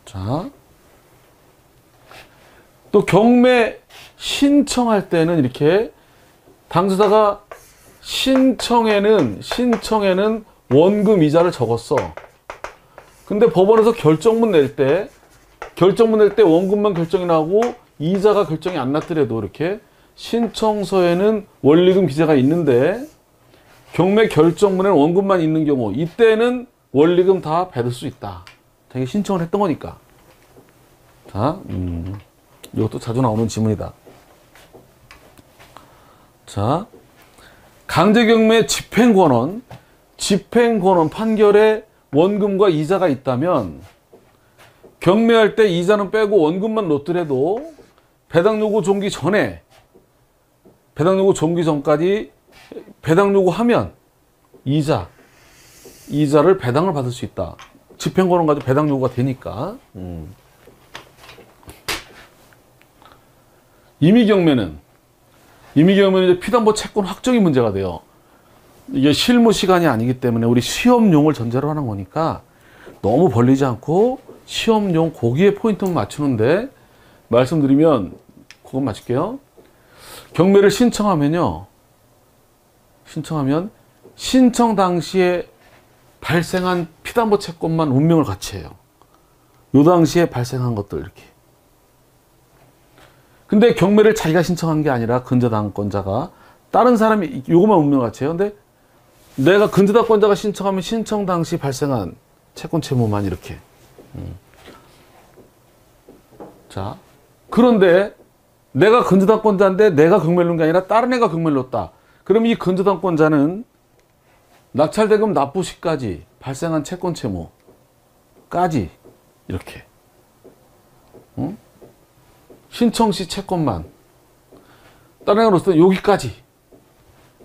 Speaker 1: 자, 또 경매 신청할 때는 이렇게 당사자가 신청에는 원금 이자를 적었어. 근데 법원에서 결정문 낼 때 원금만 결정이 나고 이자가 결정이 안 났더라도 이렇게 신청서에는 원리금 기재가 있는데 경매 결정문에는 원금만 있는 경우 이때는 원리금 다 받을 수 있다. 자기 신청을 했던 거니까. 자, 이것도 자주 나오는 지문이다. 자, 강제경매 집행권원 판결에 원금과 이자가 있다면 경매할 때 이자는 빼고 원금만 놓더라도 배당 요구 종기 전까지 배당 요구하면 이자를 배당을 받을 수 있다. 집행권원 가지고 배당 요구가 되니까. 임의경매는 이제 피담보 채권 확정이 문제가 돼요. 이게 실무 시간이 아니기 때문에 우리 시험용을 전제로 하는 거니까 너무 벌리지 않고 시험용 거기에 포인트만 맞추는데 말씀드리면 그건 맞출게요. 경매를 신청하면 신청 당시에 발생한 피담보 채권만 운명을 같이 해요. 요 당시에 발생한 것들 이렇게. 근데 경매를 자기가 신청한 게 아니라 근저당권자가 다른 사람이 요것만 운명같이 해요. 근데 내가 근저당권자가 신청하면 신청 당시 발생한 채권 채무만 이렇게. 자, 그런데 내가 근저당권자인데 내가 경매를 놓은 게 아니라 다른 애가 경매를 놓았다. 그럼 이 근저당권자는 낙찰대금 납부 시까지 발생한 채권 채무까지 이렇게 신청 시 채권만 다른 애가 놓았을 때 여기까지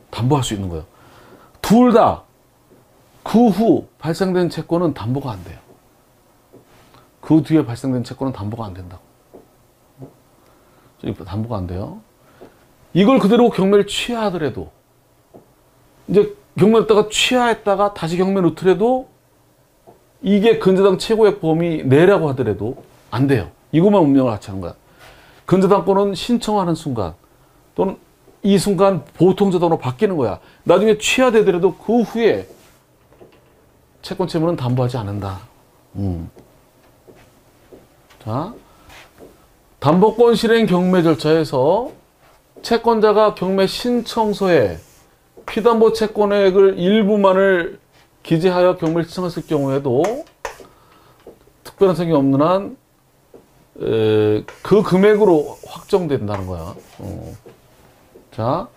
Speaker 1: 담보할 수 있는 거예요. 둘 다 그 후 발생된 채권은 담보가 안 돼요. 그 뒤에 발생된 채권은 담보가 안 된다고. 담보가 안 돼요. 이걸 그대로 경매를 취하하더라도 이제 경매했다가 취하했다가 다시 경매 놓더라도 이게 근저당 최고액 범위 내라고 하더라도 안 돼요. 이것만 운명을 같이 하는 거야. 근저당권은 신청하는 순간 또는 이 순간 보통저당으로 바뀌는 거야. 나중에 취하되더라도 그 후에 채권 채무는 담보하지 않는다. 자, 담보권 실행 경매 절차에서 채권자가 경매 신청서에 피담보 채권액을 일부만을 기재하여 경매를 신청했을 경우에도 특별한 사정이 없는 한 그 금액으로 확정된다는 거야. 자,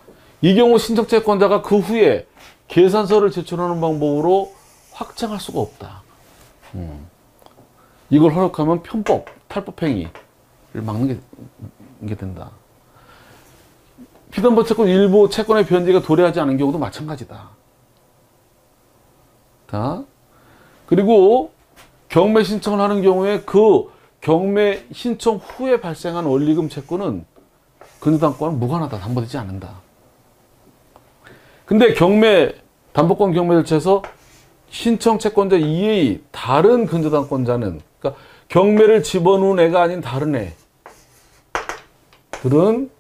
Speaker 1: 이 경우 신청 채권자가 그 후에 계산서를 제출하는 방법으로 확정할 수가 없다. 이걸 허락하면 편법, 탈법행위를 막는 게 된다. 피담보 채권 일부 채권의 변제가 도래하지 않은 경우도 마찬가지다. 자, 그리고 경매 신청을 하는 경우에 그 경매 신청 후에 발생한 원리금 채권은 근저당권은 무관하다. 담보되지 않는다. 근데 담보권 경매 절차에서 신청 채권자 이외의 다른 근저당권자는, 그러니까 경매를 집어넣은 애가 아닌 다른 애들은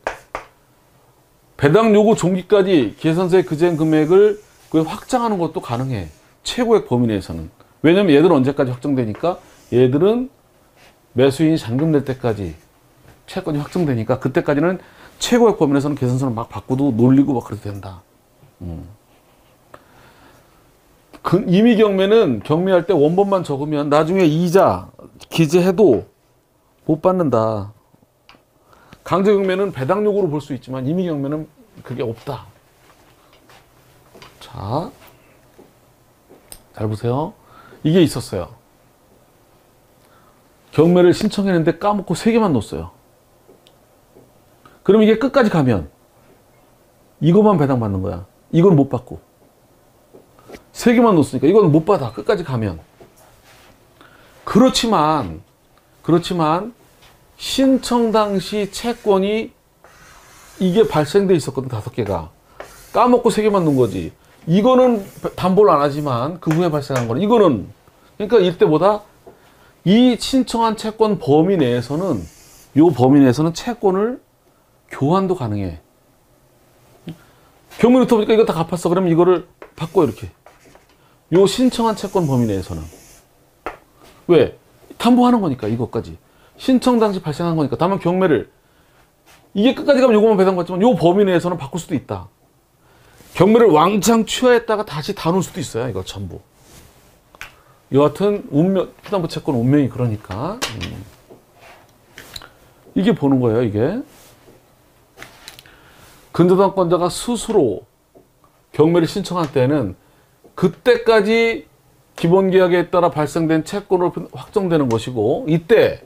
Speaker 1: 배당 요구 종기까지 계산서에 그제한 금액을 확장하는 것도 가능해. 최고액 범위 내에서는. 왜냐면 얘들은 언제까지 확정되니까 얘들은 매수인이 잔금 낼 때까지 채권이 확정되니까 그때까지는 최고액 범위 내에서는 계산서를 막 바꾸도 놀리고 막 그래도 된다. 임의 경매는 경매할 때 원본만 적으면 나중에 이자 기재해도 못 받는다. 강제 경매는 배당 요구로 볼 수 있지만 임의 경매는 그게 없다. 자, 잘 보세요. 이게 있었어요. 경매를 신청했는데 까먹고 3개만 넣었어요. 그럼 이게 끝까지 가면 이것만 배당받는 거야. 이건 못 받고. 3개만 넣었으니까 이건 못 받아. 끝까지 가면. 그렇지만 신청 당시 채권이 이게 발생돼 있었거든. 5개가. 까먹고 3개만 넣은 거지. 이거는 담보를 안 하지만 그 후에 발생한 거는 이거는, 그러니까 이때보다 이 신청한 채권 범위 내에서는, 요 범위 내에서는 채권을 교환도 가능해. 경매부터 보니까 이거 다 갚았어. 그러면 이거를 바꿔 이렇게. 요 신청한 채권 범위 내에서는. 왜? 담보하는 거니까 이것까지. 신청 당시 발생한 거니까. 다만 경매를 이게 끝까지 가면 요것만 배당받지만 요 범위 내에서는 바꿀 수도 있다. 경매를 왕창 취하했다가 다시 다 놓을 수도 있어요. 이거 전부. 여하튼 운명, 피담보 채권 운명이 그러니까. 이게 보는 거예요. 이게. 근저당권자가 스스로 경매를 신청할 때는 그때까지 기본계약에 따라 발생된 채권으로 확정되는 것이고, 이때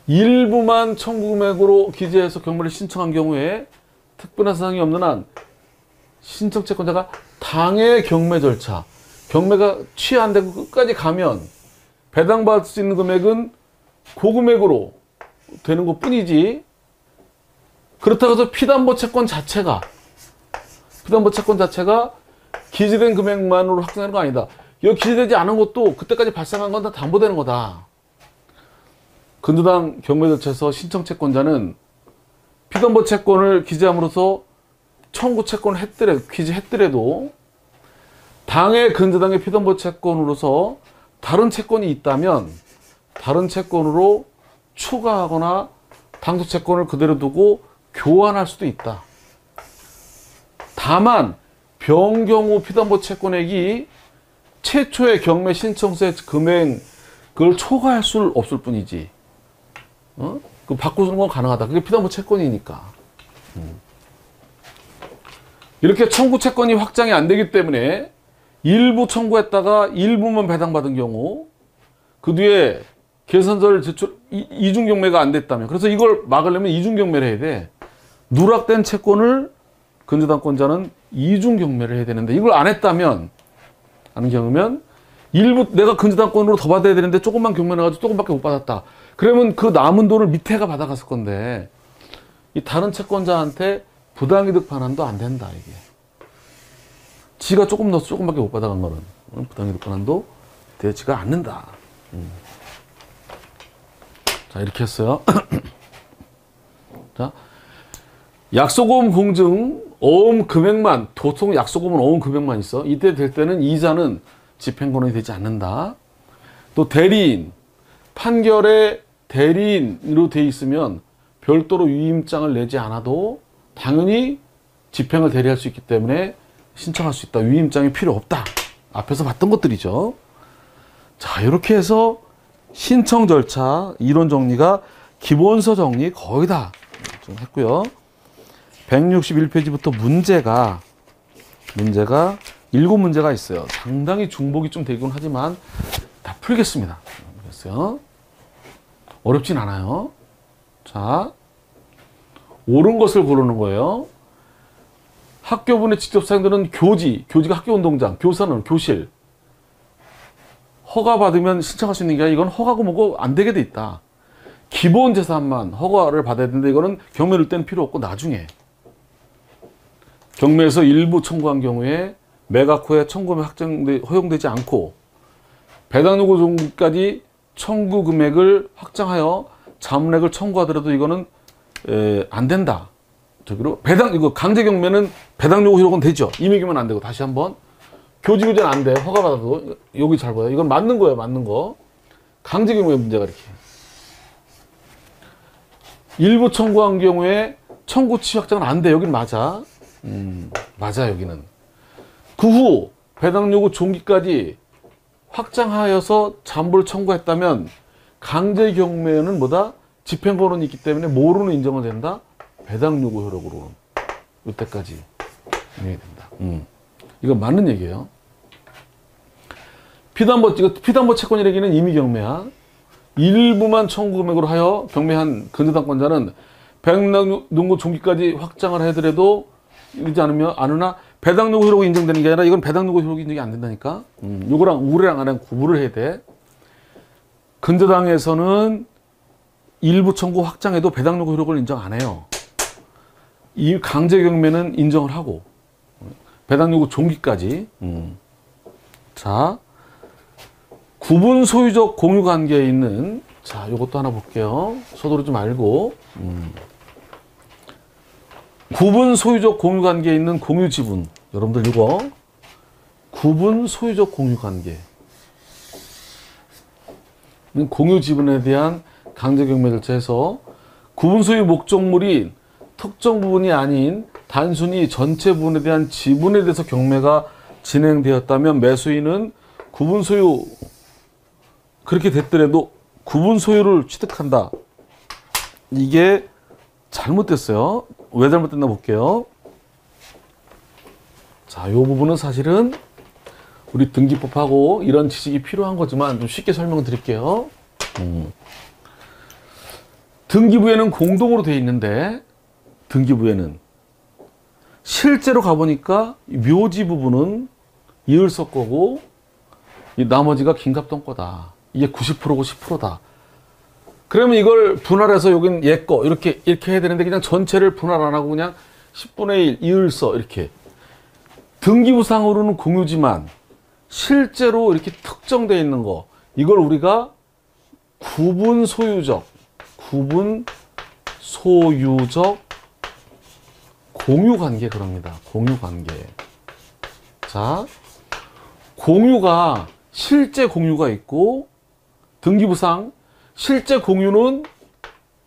Speaker 1: 일부만 청구금액으로 기재해서 경매를 신청한 경우에 특별한 사항이 없는 한 신청 채권자가 당해 경매 절차, 경매가 취해 안 되고 끝까지 가면 배당받을 수 있는 금액은 그 금액으로 되는 것 뿐이지, 그렇다고 해서 피담보 채권 자체가 기재된 금액만으로 확정되는 거 아니다. 여기 기재되지 않은 것도 그때까지 발생한 건 다 담보되는 거다. 근저당 경매 절차에서 신청 채권자는 피담보 채권을 기재함으로써 청구 채권을 기재했더라도 당해 근저당의 피담보 채권으로서 다른 채권이 있다면 다른 채권으로 추가하거나 당초 채권을 그대로 두고 교환할 수도 있다. 다만 변경 후 피담보 채권액이 최초의 경매 신청서의 금액 그걸 초과할 수 없을 뿐이지. 그 바꾸는 건 가능하다. 그게 피담보 채권이니까. 이렇게 청구 채권이 확장이 안 되기 때문에 일부 청구했다가 일부만 배당받은 경우 그 뒤에 계산서를 제출 이중 경매가 안 됐다면, 그래서 이걸 막으려면 이중 경매를 해야 돼. 누락된 채권을 근저당권자는 이중 경매를 해야 되는데 이걸 안 했다면, 하는 경우면 일부 내가 근저당권으로 더 받아야 되는데 조금만 경매해가지고 조금밖에 못 받았다. 그러면 그 남은 돈을 밑에가 받아갔을 건데 이 다른 채권자한테 부당이득 반환도 안 된다. 이게 지가 조금 넣어서 조금밖에 못 받아간 거는 부당이득 반환도 되지가 않는다. 자, 이렇게 했어요. 자, 약속어음 공증 어음 금액만, 보통 약속어음은 어음 금액만 있어. 이때 될 때는 이자는 집행권이 되지 않는다. 또 대리인, 판결에 대리인으로 돼 있으면 별도로 위임장을 내지 않아도 당연히 집행을 대리할 수 있기 때문에 신청할 수 있다. 위임장이 필요 없다. 앞에서 봤던 것들이죠. 자, 이렇게 해서 신청 절차, 이론 정리가 기본서 정리 거의 다 좀 했고요. 161페이지부터 문제가 7문제가 있어요. 상당히 중복이 좀 되긴 하지만 다 풀겠습니다. 알겠어요? 어렵진 않아요. 자, 옳은 것을 고르는 거예요. 학교분의 직접 사용되는 교지가 학교운동장, 교사는 교실. 허가 받으면 신청할 수 있는 게 아니라 이건 허가고 뭐고 안 되게 돼 있다. 기본 재산만 허가를 받아야 되는데 이거는 경매를 때는 필요 없고 나중에. 경매에서 일부 청구한 경우에 매각 후에 청구금액 허용되지 않고 배당 요구 종까지 청구 금액을 확장하여 자문액을 청구하더라도 이거는 안 된다. 저기로 이거 강제 경매는 배당 요구 효력은 되죠. 임의기면 안 되고. 다시 한번 교지교제는 안 돼. 허가 받아도. 여기 잘 봐요. 이건 맞는 거예요. 맞는 거. 강제 경매 문제가 이렇게. 일부 청구한 경우에 청구치 확장은 안 돼. 여긴 맞아. 맞아. 여기는. 그 후 배당 요구 종기까지 확장하여서 잠보를 청구했다면 강제 경매는 뭐다? 집행권은 있기 때문에 뭐로는 인정은 된다? 배당 요구 효력으로는. 이때까지 인정이 된다. 이거 맞는 얘기예요. 피담보 채권이라기는 이미 경매야. 일부만 청구 금액으로 하여 경매한 근저당권자는 배당 요구 종기까지 확장을 하더라도 이러지 않으나 배당 요구 효력이 인정되는 게 아니라 이건 배당 요구 효력이 인정이 안 된다니까. 요거랑 우레랑 안랑 구분을 해야 돼. 근저당에서는 일부 청구 확장해도 배당 요구 효력을 인정 안 해요. 이 강제 경매는 인정을 하고 배당 요구 종기까지. 자, 구분 소유적 공유 관계에 있는, 자, 요것도 하나 볼게요. 서두르지 말고. 구분 소유적 공유 관계에 있는 공유 지분. 여러분들 이거 구분 소유적 공유 관계. 공유 지분에 대한 강제 경매 절차에서 구분 소유 목적물이 특정 부분이 아닌 단순히 전체 부분에 대한 지분에 대해서 경매가 진행되었다면 매수인은 구분 소유, 그렇게 됐더라도 구분 소유를 취득한다. 이게 잘못됐어요. 왜 잘못됐나 볼게요. 자, 이 부분은 사실은 우리 등기법하고 이런 지식이 필요한 거지만 좀 쉽게 설명을 드릴게요. 등기부에는 공동으로 되어 있는데 등기부에는 실제로 가보니까 묘지 부분은 이을서 거고 이 나머지가 김갑동 거다. 이게 90%고 10%다. 그러면 이걸 분할해서 여긴 얘 거 이렇게 해야 되는데 그냥 전체를 분할 안 하고 그냥 10분의 1 이을서 이렇게. 등기부상으로는 공유지만 실제로 이렇게 특정되어 있는 거, 이걸 우리가 구분 소유적 공유관계 그럽니다. 공유관계. 자, 공유가 실제 공유가 있고 등기부상 실제 공유는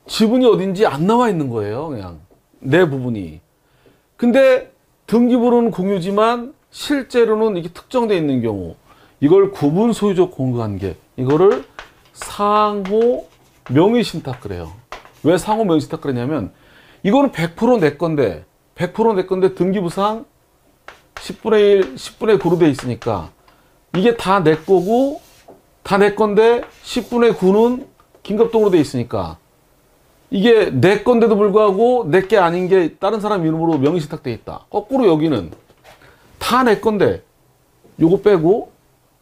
Speaker 1: 지분이 어딘지 안 나와 있는 거예요. 그냥 내 부분이. 근데 등기부로는 공유지만 실제로는 이게 특정되어 있는 경우, 이걸 구분 소유적 공유관계, 이거를 상호 명의신탁 그래요. 왜 상호 명의신탁 그러냐면 이거는 100% 건데 100% 내 건데 등기부상 10분의 1, 10분의 9로 돼 있으니까 이게 다 내 거고 다 내 건데 10분의 9는 긴급동으로 돼 있으니까 이게 내 건데도 불구하고 내 게 아닌 게 다른 사람 이름으로 명의신탁 돼 있다. 거꾸로 여기는 다 내 건데 요거 빼고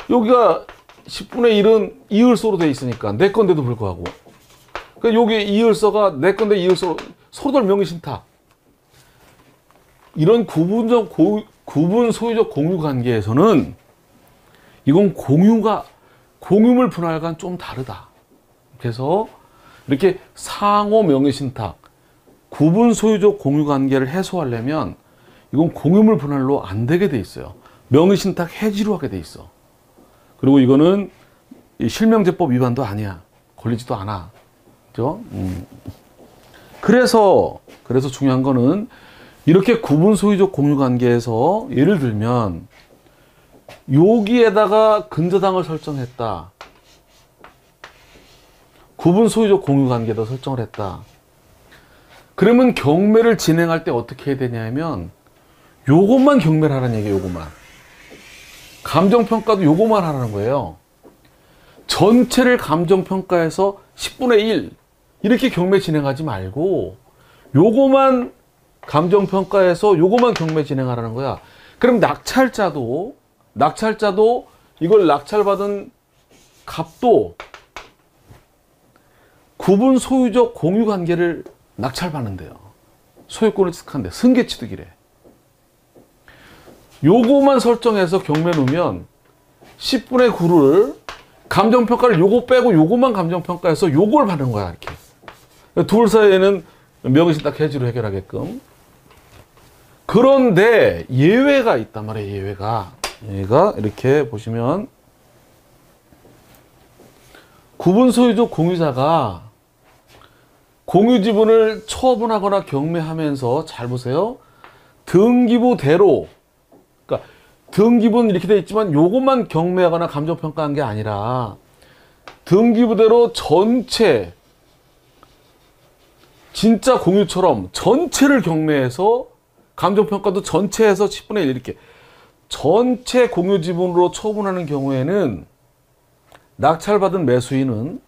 Speaker 1: 여기가 10분의 1은 이을서로 돼 있으니까 내 건데도 불구하고 그러니까 여기 이을서가 내 건데 이을서 서로들 명의신탁. 이런 구분 소유적 공유 관계에서는 이건 공유물 분할과는 좀 다르다. 그래서 이렇게 상호 명의신탁, 구분 소유적 공유 관계를 해소하려면 이건 공유물 분할로 안 되게 돼 있어요. 명의신탁 해지로 하게 돼 있어. 그리고 이거는 실명제법 위반도 아니야. 걸리지도 않아. 그죠? 그래서 중요한 거는 이렇게 구분 소유적 공유 관계에서 예를 들면 여기에다가 근저당을 설정했다. 구분 소유적 공유 관계도 설정을 했다. 그러면 경매를 진행할 때 어떻게 해야 되냐면 요것만 경매를 하라는 얘기예요. 요것만. 감정평가도 요것만 하라는 거예요. 전체를 감정평가해서 10분의 1 이렇게 경매 진행하지 말고 요것만 감정평가해서 요것만 경매 진행하라는 거야. 그럼 낙찰자도 이걸 낙찰받은 값도 구분 소유적 공유 관계를 낙찰받는데요. 소유권을 취득한대. 승계 취득이래. 요거만 설정해서 경매 놓으면 10분의 9를 감정평가를 요거 빼고 요거만 감정평가해서 요걸 받는 거야. 이렇게. 둘 사이에는 명의신탁 해지로 해결하게끔. 그런데 예외가 있단 말이에요. 예외가 이렇게 보시면 구분 소유적 공유자가 공유 지분을 처분하거나 경매하면서 잘 보세요. 등기부대로 그러니까 등기부는 이렇게 되어 있지만 요것만 경매하거나 감정평가한 게 아니라 등기부대로 전체 진짜 공유처럼 전체를 경매해서 감정평가도 전체에서 10분의 1 이렇게 전체 공유 지분으로 처분하는 경우에는 낙찰받은 매수인은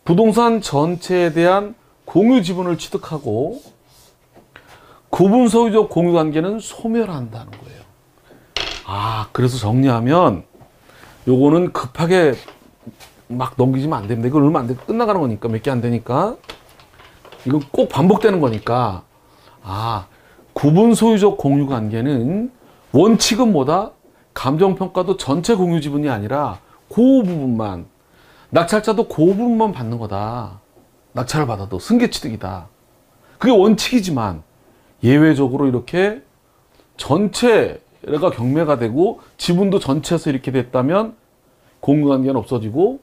Speaker 1: 부동산 전체에 대한 공유 지분을 취득하고 구분 소유적 공유 관계는 소멸한다는 거예요. 그래서 정리하면 요거는 급하게 막 넘기지면 안 됩니다. 이거 얼마 안 돼. 끝나가는 거니까 몇 개 안 되니까 이거 꼭 반복되는 거니까 구분 소유적 공유 관계는 원칙은 뭐다? 감정평가도 전체 공유 지분이 아니라 그 부분만 낙찰자도 그 부분만 받는 거다. 낙찰을 받아도 승계취득이다. 그게 원칙이지만 예외적으로 이렇게 전체가 경매가 되고 지분도 전체에서 이렇게 됐다면 공유관계는 없어지고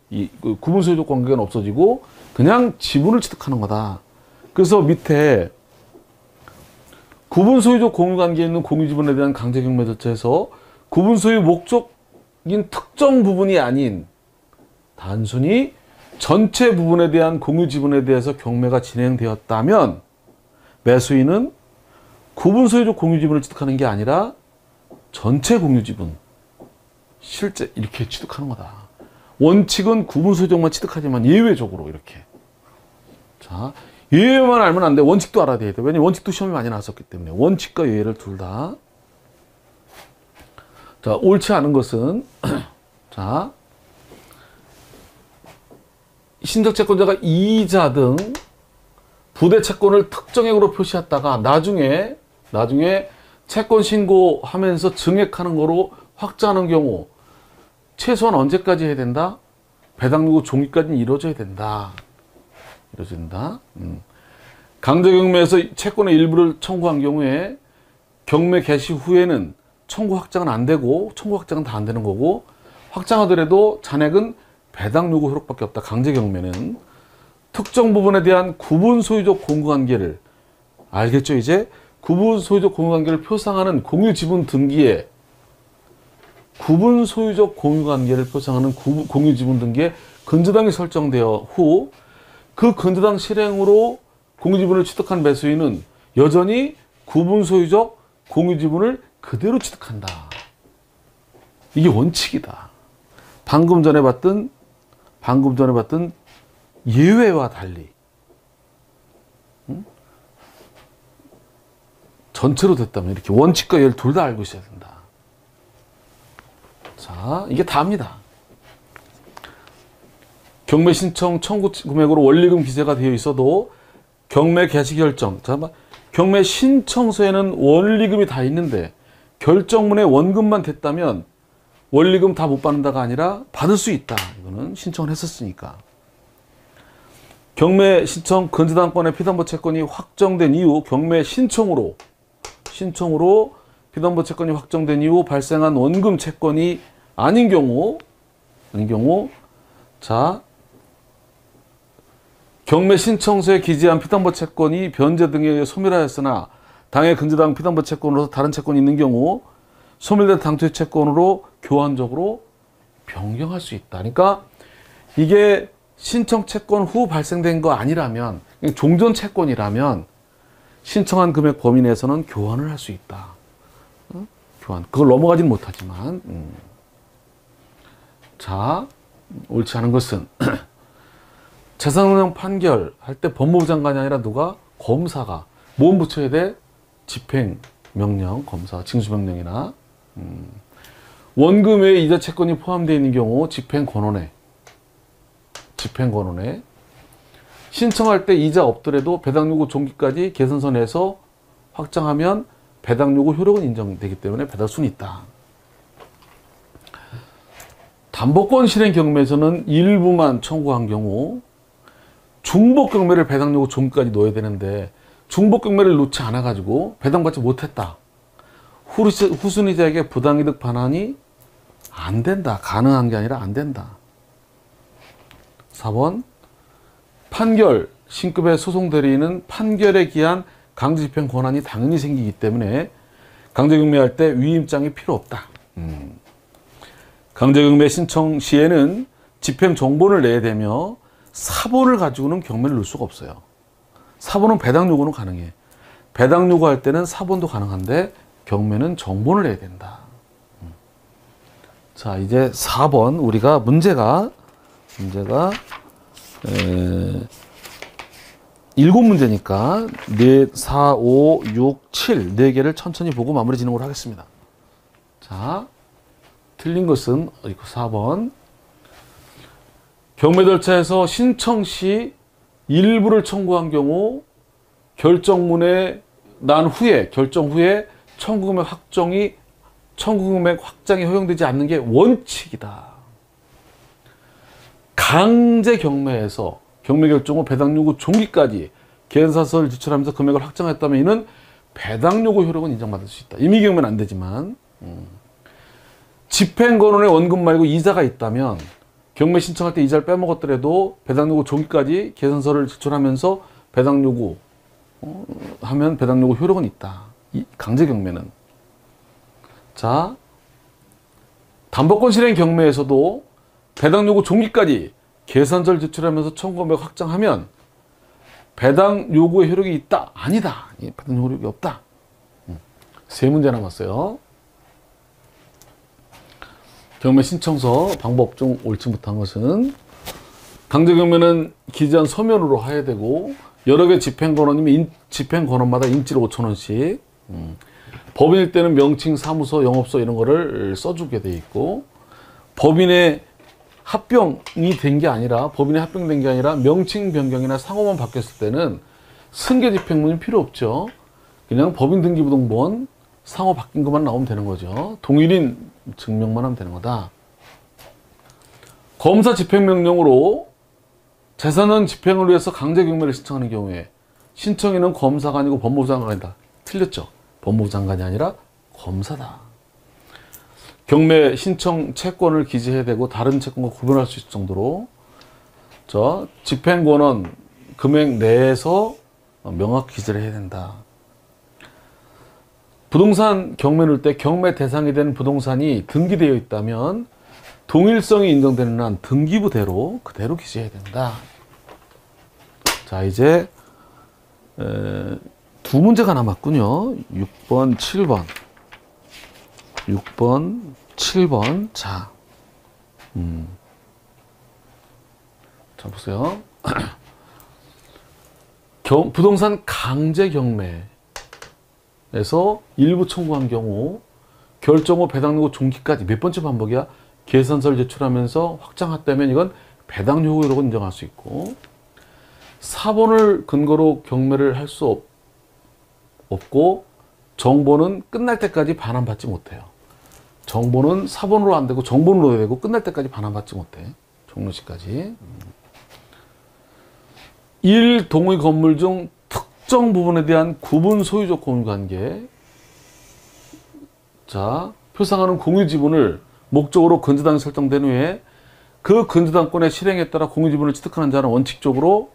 Speaker 1: 구분 소유적 관계는 없어지고 그냥 지분을 취득하는 거다. 그래서 밑에 구분 소유적 공유관계에 있는 공유지분에 대한 강제경매 절차에서 구분 소유 목적인 특정 부분이 아닌 단순히 전체 부분에 대한 공유지분에 대해서 경매가 진행되었다면 매수인은 구분 소유적 공유지분을 취득하는 게 아니라 전체 공유지분 실제 이렇게 취득하는 거다. 원칙은 구분 소유적만 취득하지만 예외적으로 이렇게. 자, 예외만 알면 안 돼. 원칙도 알아야 돼. 왜냐면 원칙도 시험이 많이 나왔었기 때문에 원칙과 예외를 둘 다. 자, 옳지 않은 것은 자, 신적 채권자가 이자 등 부대 채권을 특정액으로 표시했다가 나중에 채권 신고하면서 증액하는 거로 확정하는 경우 최소한 언제까지 해야 된다? 배당 요구 종이까지는 이루어져야 된다. 이루어진다. 강제경매에서 채권의 일부를 청구한 경우에 경매 개시 후에는 청구 확정은 안 되고 청구 확정은 다 안 되는 거고 확정하더라도 잔액은 배당 요구 효력밖에 없다. 강제 경매는 특정 부분에 대한 구분 소유적 공유관계를 알겠죠? 이제 구분 소유적 공유관계를 표상하는 공유지분 등기에 구분 소유적 공유관계를 표상하는 공유지분 등기에 근저당이 설정되어 후 그 근저당 실행으로 공유지분을 취득한 매수인은 여전히 구분 소유적 공유지분을 그대로 취득한다. 이게 원칙이다. 방금 전에 봤던 예외와 달리 전체로 됐다면 이렇게 원칙과 예를 둘 다 알고 있어야 된다. 자, 이게 다입니다. 경매 신청 청구 금액으로 원리금 기재가 되어 있어도 경매 개시 결정, 잠깐만, 경매 신청서에는 원리금이 다 있는데 결정문에 원금만 됐다면 원리금 다 못 받는다가 아니라 받을 수 있다. 이거는 신청을 했었으니까. 경매 신청 근저당권의 피담보 채권이 확정된 이후 경매 신청으로 피담보 채권이 확정된 이후 발생한 원금 채권이 아닌 경우 자, 경매 신청서에 기재한 피담보 채권이 변제 등에 의해 소멸하였으나 당해 근저당 피담보 채권으로서 다른 채권이 있는 경우 소멸된 당초의 채권으로 교환적으로 변경할 수 있다. 그러니까 이게 신청 채권 후 발생된 거 아니라면 종전 채권이라면 신청한 금액 범위 내에서는 교환을 할 수 있다. 교환. 그걸 넘어가지는 못하지만 자, 옳지 않은 것은 재산운용 판결할 때 법무부 장관이 아니라 누가? 검사가. 뭔 붙여야 돼? 집행명령, 검사, 징수명령이나 원금 외에 이자 채권이 포함되어 있는 경우 집행권원회 신청할 때 이자 없더라도 배당요구 종기까지 계산서 내서 확정하면 배당요구 효력은 인정되기 때문에 배당순이 있다. 담보권 실행 경매에서는 일부만 청구한 경우 중복 경매를 배당요구 종기까지 넣어야 되는데 중복 경매를 놓지 않아 가지고 배당받지 못했다. 후순위자에게 부당이득 반환이 안 된다. 가능한 게 아니라 안 된다. 4번 판결 신급의 소송 대리인은 판결에 기한 강제 집행 권한이 당연히 생기기 때문에 강제 경매할 때 위임장이 필요 없다. 강제 경매 신청 시에는 집행 정본을 내야 되며 사본을 가지고는 경매를 넣을 수가 없어요. 사본은 배당 요구는 가능해. 배당 요구할 때는 사본도 가능한데 경매는 정본을 내야 된다. 자, 이제 4번 우리가 문제가 7문제니까 4, 5, 6, 7 4개를 천천히 보고 마무리 진행을 하겠습니다. 자, 틀린 것은 4번. 경매 절차에서 신청 시 일부를 청구한 경우 결정 후에 청구금액 확장이 허용되지 않는 게 원칙이다. 강제 경매에서 경매 결정 후 배당 요구 종기까지 계산서를 제출하면서 금액을 확정했다면 이는 배당 요구 효력은 인정받을 수 있다. 임의 경매는 안 되지만 집행권원의 원금 말고 이자가 있다면 경매 신청할 때 이자를 빼먹었더라도 배당 요구 종기까지 계산서를 제출하면서 배당 요구 하면 배당 요구 효력은 있다. 이 강제 경매는. 자, 담보권 실행 경매에서도 배당 요구 종기까지 계산서를 제출하면서 청구금액 확정하면 배당 요구의 효력이 있다? 아니다. 배당 효력이 없다. 3문제 남았어요. 경매 신청서 방법 중 옳지 못한 것은 강제 경매는 기재한 서면으로 해야 되고 여러 개 집행권원이면 집행권원마다 인지로 5,000원씩 법인일 때는 명칭, 사무소, 영업소 이런 거를 써주게 돼 있고 법인의 합병이 된 게 아니라 법인이 합병된 게 아니라 명칭 변경이나 상호만 바뀌었을 때는 승계 집행문이 필요 없죠. 그냥 법인 등기부등본 상호 바뀐 것만 나오면 되는 거죠. 동일인 증명만 하면 되는 거다. 검사 집행명령으로 재산은 집행을 위해서 강제 경매를 신청하는 경우에 신청인은 검사가 아니고 법무부 장관이다. 틀렸죠. 법무부 장관이 아니라 검사다. 경매 신청 채권을 기재해야 되고 다른 채권과 구분할 수 있을 정도로 집행권은 금액 내에서 명확히 기재를 해야 된다. 부동산 경매 넣을 때 경매 대상이 된 부동산이 등기되어 있다면 동일성이 인정되는 한 등기부대로 그대로 기재해야 된다. 자, 이제 두 문제가 남았군요. 6번, 7번. 6번, 7번. 자, 자 보세요. 부동산 강제 경매에서 일부 청구한 경우 결정 후 배당 요구 종기까지 몇 번째 반복이야? 계산서를 제출하면서 확정했다면 이건 배당 요구로 인정할 수 있고, 사본을 근거로 경매를 할 수 없고 정보는 끝날 때까지 반환받지 못해요. 정보는 사본으로 안 되고 정본으로 되고 끝날 때까지 반환받지 못해. 종료시까지. 1. 동의 건물 중 특정 부분에 대한 구분 소유적 공유관계. 자, 표상하는 공유 지분을 목적으로 근저당이 설정된 후에 그 근저당권의 실행에 따라 공유 지분을 취득하는 자는 원칙적으로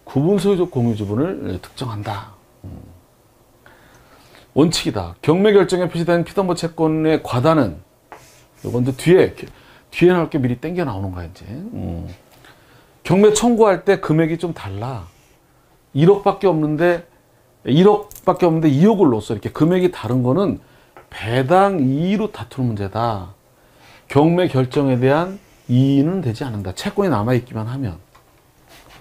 Speaker 1: 구분 소유적 공유 지분을 특정한다. 원칙이다. 경매 결정에 표시된 피담보 채권의 과다는, 이건 이제 뒤에 나올 게 미리 땡겨 나오는 거야, 이제. 경매 청구할 때 금액이 좀 달라. 1억밖에 없는데 2억을 넣었어. 이렇게 금액이 다른 거는 배당 이의로 다투는 문제다. 경매 결정에 대한 이의는 되지 않는다. 채권이 남아있기만 하면.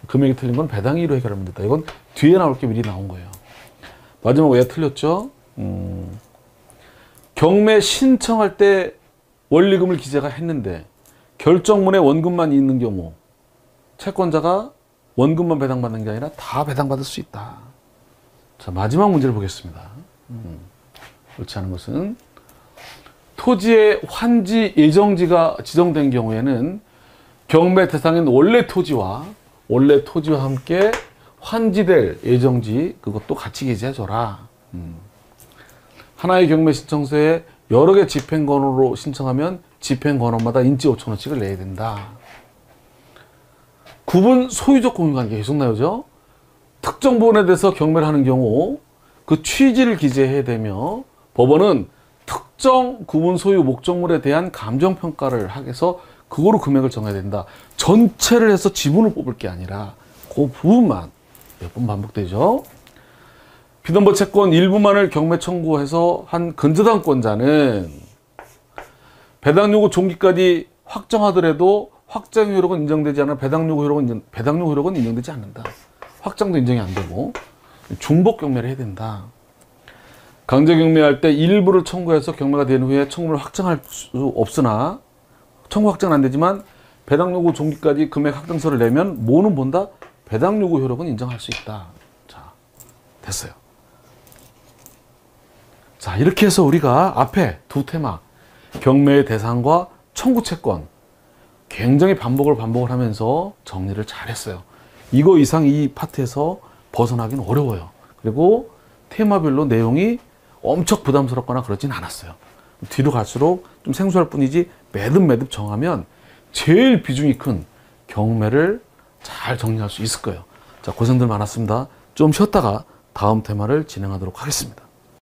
Speaker 1: 금액이 틀린 건 배당 이의로 해결할 문제다. 이건 뒤에 나올 게 미리 나온 거예요. 마지막 왜 틀렸죠? 경매 신청할 때 원리금을 기재가 했는데 결정문에 원금만 있는 경우 채권자가 원금만 배당받는 게 아니라 다 배당받을 수 있다. 자, 마지막 문제를 보겠습니다. 그렇지 않은 것은 토지의 환지 예정지가 지정된 경우에는 경매 대상인 원래 토지와 함께 환지될 예정지 그것도 같이 기재해줘라. 하나의 경매 신청서에 여러 개 집행권으로 신청하면 집행권마다 인지 5,000원씩을 내야 된다. 구분 소유적 공유관계 계속 나오죠. 특정 부분에 대해서 경매를 하는 경우 그 취지를 기재해야 되며 법원은 특정 구분 소유 목적물에 대한 감정평가를 하게해서 그거로 금액을 정해야 된다. 전체를 해서 지분을 뽑을 게 아니라 그 부분만 몇 번 반복되죠. 피담보 채권 일부만을 경매 청구해서 한 근저당권자는 배당 요구 종기까지 확정하더라도 확정 효력은 인정되지 않아 배당 요구 효력은 인정되지 않는다. 확정도 인정이 안 되고 중복 경매를 해야 된다. 강제 경매할 때 일부를 청구해서 경매가 된 후에 청구를 확정할 수 없으나 청구 확정은 안 되지만 배당 요구 종기까지 금액 확정서를 내면 뭐는 본다? 배당 요구 효력은 인정할 수 있다. 자, 됐어요. 자, 이렇게 해서 우리가 앞에 두 테마, 경매의 대상과 청구 채권 굉장히 반복을 하면서 정리를 잘했어요. 이거 이상 이 파트에서 벗어나기는 어려워요. 그리고 테마별로 내용이 엄청 부담스럽거나 그러진 않았어요. 뒤로 갈수록 좀 생소할 뿐이지 매듭 정하면 제일 비중이 큰 경매를 잘 정리할 수 있을 거예요. 자, 고생들 많았습니다. 좀 쉬었다가 다음 테마를 진행하도록 하겠습니다.